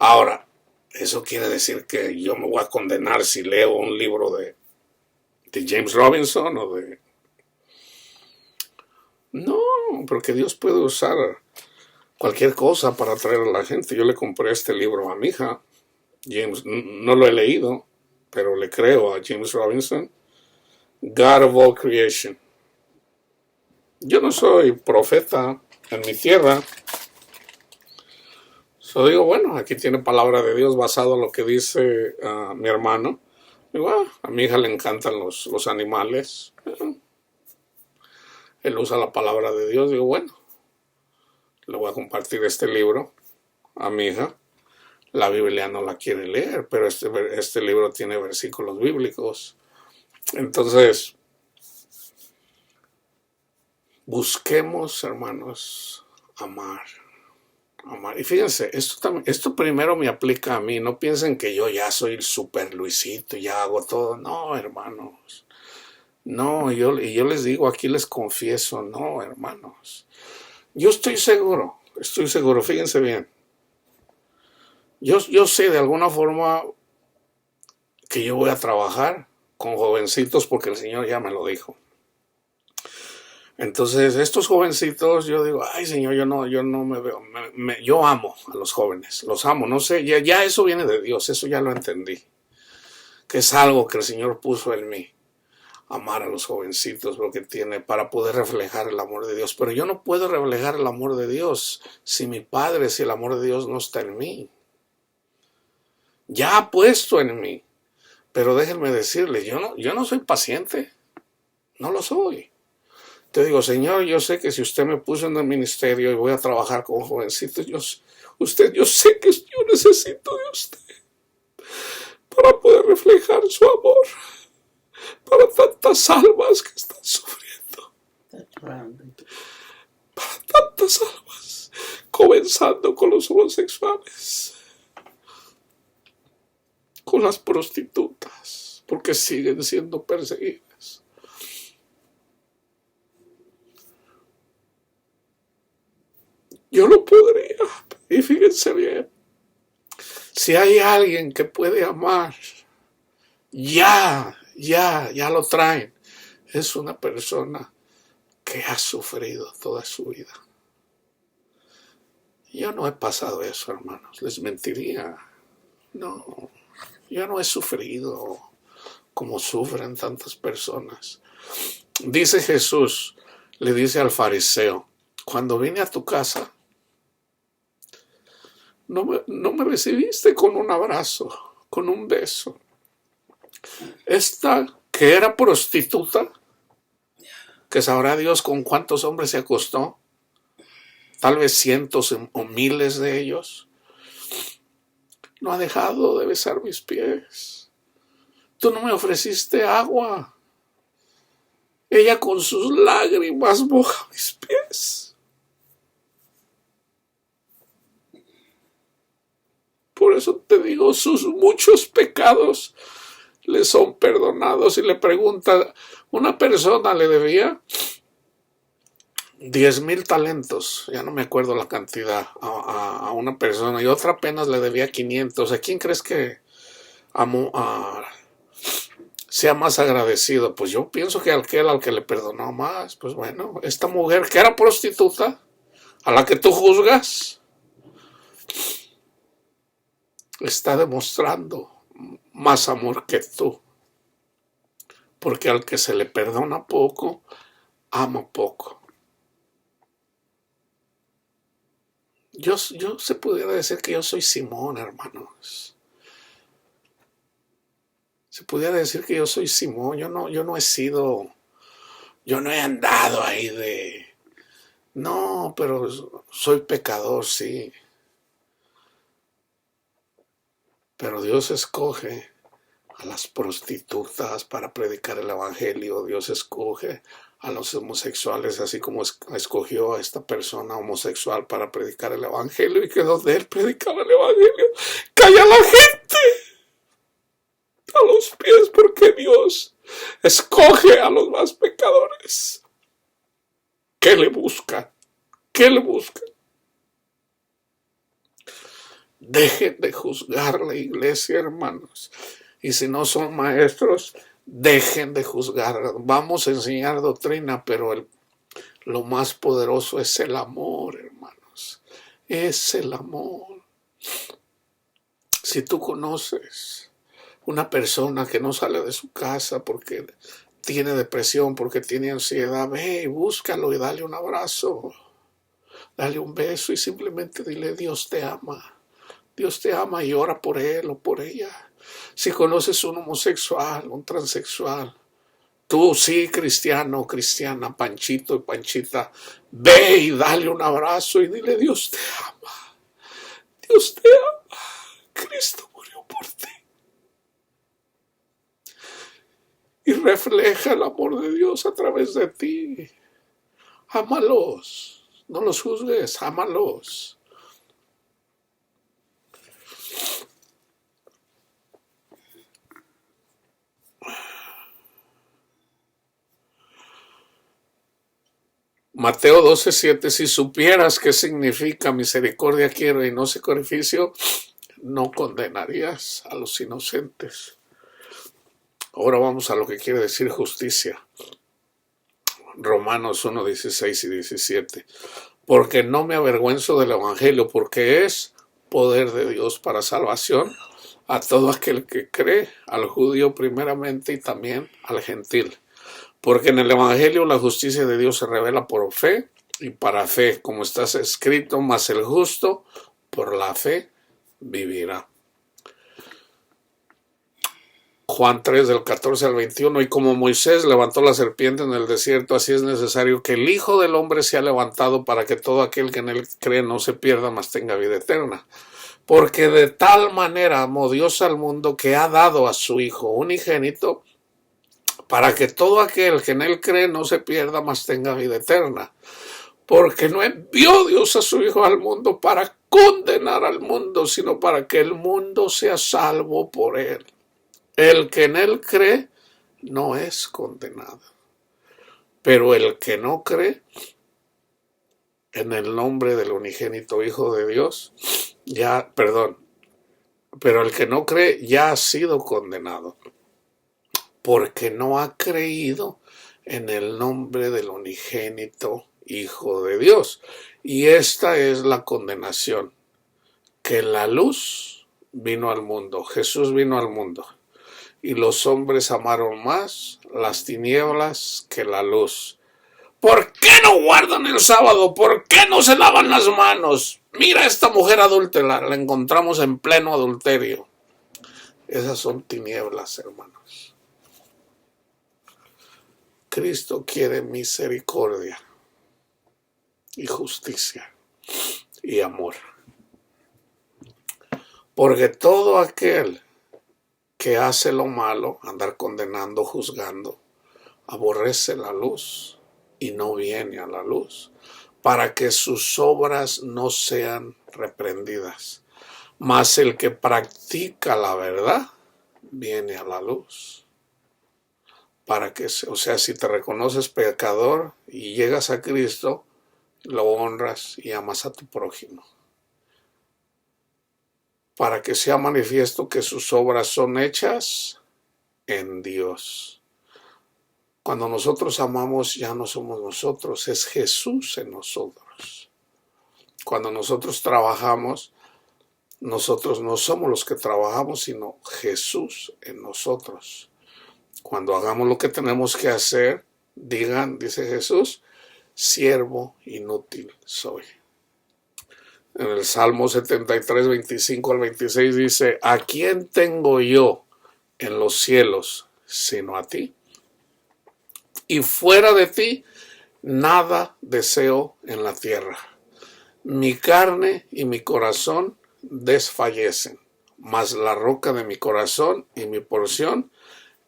Ahora, eso quiere decir que yo me voy a condenar si leo un libro de James Robinson o de... No, porque Dios puede usar cualquier cosa para atraer a la gente. Yo le compré este libro a mi hija, James, no lo he leído, pero le creo a James Robinson, God of All Creation. Yo no soy profeta en mi tierra. Digo, bueno, aquí tiene palabra de Dios basado en lo que dice mi hermano. Digo, a mi hija le encantan los animales. Él usa la palabra de Dios. Digo, bueno, le voy a compartir este libro a mi hija. La Biblia no la quiere leer, pero este libro tiene versículos bíblicos. Entonces, busquemos, hermanos, amar. Amar. Y fíjense, esto primero me aplica a mí. No piensen que yo ya soy el super Luisito, ya hago todo. No, hermanos. No, y yo les digo, aquí les confieso, no, hermanos. Yo estoy seguro, fíjense bien. Yo sé de alguna forma que yo voy a trabajar con jovencitos porque el Señor ya me lo dijo. Entonces, estos jovencitos, yo digo, ay Señor, yo no me veo, yo amo a los jóvenes, los amo, no sé, ya eso viene de Dios, eso ya lo entendí, que es algo que el Señor puso en mí, amar a los jovencitos, lo que tiene, para poder reflejar el amor de Dios, pero yo no puedo reflejar el amor de Dios si el amor de Dios no está en mí, ya ha puesto en mí, pero déjenme decirles, yo no soy paciente, no lo soy. Te digo, Señor, yo sé que si usted me puso en el ministerio y voy a trabajar con jovencitos, yo sé que yo necesito de usted para poder reflejar su amor para tantas almas que están sufriendo. Para tantas almas, comenzando con los homosexuales, con las prostitutas, porque siguen siendo perseguidas. Yo no podría. Y fíjense bien, si hay alguien que puede amar, ya lo traen. Es una persona que ha sufrido toda su vida. Yo no he pasado eso, hermanos. Les mentiría. No, yo no he sufrido como sufren tantas personas. Dice Jesús, le dice al fariseo, cuando vine a tu casa, no me recibiste con un abrazo, con un beso. Esta que era prostituta, que sabrá Dios con cuántos hombres se acostó, tal vez cientos o miles de ellos, no ha dejado de besar mis pies. Tú no me ofreciste agua. Ella con sus lágrimas moja mis pies. Por eso te digo, sus muchos pecados le son perdonados. Y le pregunta, una persona le debía 10,000 talentos, ya no me acuerdo la cantidad, a una persona, y otra apenas le debía 500. ¿A quién crees que sea más agradecido? Pues yo pienso que aquel al que le perdonó más. Pues bueno, esta mujer que era prostituta, a la que tú juzgas, está demostrando más amor que tú, porque al que se le perdona poco, ama poco. Yo se pudiera decir que yo soy Simón, hermanos. Se pudiera decir que yo soy Simón. Yo no he sido, yo no he andado ahí de, no, pero soy pecador, sí. Pero Dios escoge a las prostitutas para predicar el evangelio. Dios escoge a los homosexuales, así como escogió a esta persona homosexual para predicar el evangelio, y que donde él predicaba el evangelio, calla la gente a los pies, porque Dios escoge a los más pecadores. ¿Qué le buscan? ¿Qué le buscan? Dejen de juzgar la iglesia, hermanos. Y si no son maestros, dejen de juzgar. Vamos a enseñar doctrina, pero lo más poderoso es el amor, hermanos. Es el amor. Si tú conoces una persona que no sale de su casa porque tiene depresión, porque tiene ansiedad, ve y búscalo y dale un abrazo. Dale un beso y simplemente dile: Dios te ama. Dios te ama, y ora por él o por ella. Si conoces un homosexual, un transexual, tú sí, cristiano, cristiana, Panchito y Panchita, ve y dale un abrazo y dile: Dios te ama. Dios te ama. Cristo murió por ti. y refleja el amor de Dios a través de ti. Ámalos, no los juzgues, ámalos. Mateo 12:7, si supieras qué significa misericordia quiero y no sacrificio, no condenarías a los inocentes. Ahora vamos a lo que quiere decir justicia. Romanos 1:16 y 17. Porque no me avergüenzo del evangelio, porque es poder de Dios para salvación a todo aquel que cree, al judío primeramente y también al gentil. Porque en el evangelio la justicia de Dios se revela por fe y para fe, como está escrito, mas el justo por la fe vivirá. Juan 3 del 14 al 21, y como Moisés levantó la serpiente en el desierto, así es necesario que el Hijo del Hombre sea levantado para que todo aquel que en él cree no se pierda, mas tenga vida eterna. Porque de tal manera amó Dios al mundo que ha dado a su Hijo unigénito, para que todo aquel que en él cree no se pierda, mas tenga vida eterna. Porque no envió Dios a su Hijo al mundo para condenar al mundo, sino para que el mundo sea salvo por él. El que en él cree no es condenado, pero el que no cree en el nombre del unigénito Hijo de Dios, pero el que no cree ya ha sido condenado, porque no ha creído en el nombre del unigénito Hijo de Dios. Y esta es la condenación, que la luz vino al mundo, Jesús vino al mundo. Y los hombres amaron más las tinieblas que la luz. ¿Por qué no guardan el sábado? ¿Por qué no se lavan las manos? Mira a esta mujer adúltera, la encontramos en pleno adulterio. Esas son tinieblas, hermanos. Cristo quiere misericordia y justicia y amor. Porque todo aquel que hace lo malo, andar condenando, juzgando, aborrece la luz y no viene a la luz, para que sus obras no sean reprendidas. Mas el que practica la verdad, viene a la luz. Para que, o sea, si te reconoces pecador y llegas a Cristo, lo honras y amas a tu prójimo. Para que sea manifiesto que sus obras son hechas en Dios. Cuando nosotros amamos, ya no somos nosotros, es Jesús en nosotros. Cuando nosotros trabajamos, nosotros no somos los que trabajamos, sino Jesús en nosotros. Cuando hagamos lo que tenemos que hacer, dice Jesús, siervo inútil soy. En el Salmo 73, 25 al 26 dice, ¿a quién tengo yo en los cielos sino a ti? Y fuera de ti, nada deseo en la tierra. Mi carne y mi corazón desfallecen, mas la roca de mi corazón y mi porción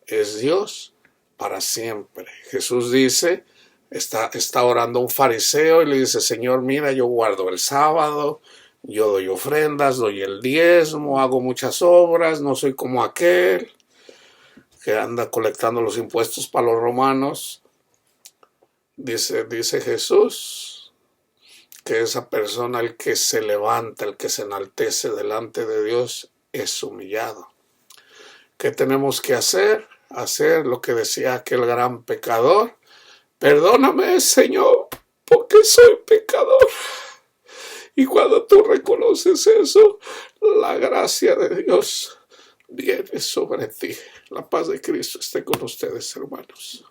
es Dios para siempre. Jesús dice, está orando un fariseo y le dice, Señor, mira, yo guardo el sábado, yo doy ofrendas, doy el diezmo, hago muchas obras, no soy como aquel que anda colectando los impuestos para los romanos. Dice Jesús que esa persona, el que se levanta, el que se enaltece delante de Dios, es humillado. ¿Qué tenemos que hacer? Hacer lo que decía aquel gran pecador. Perdóname, Señor, porque soy pecador. Y cuando tú reconoces eso, la gracia de Dios viene sobre ti. La paz de Cristo esté con ustedes, hermanos.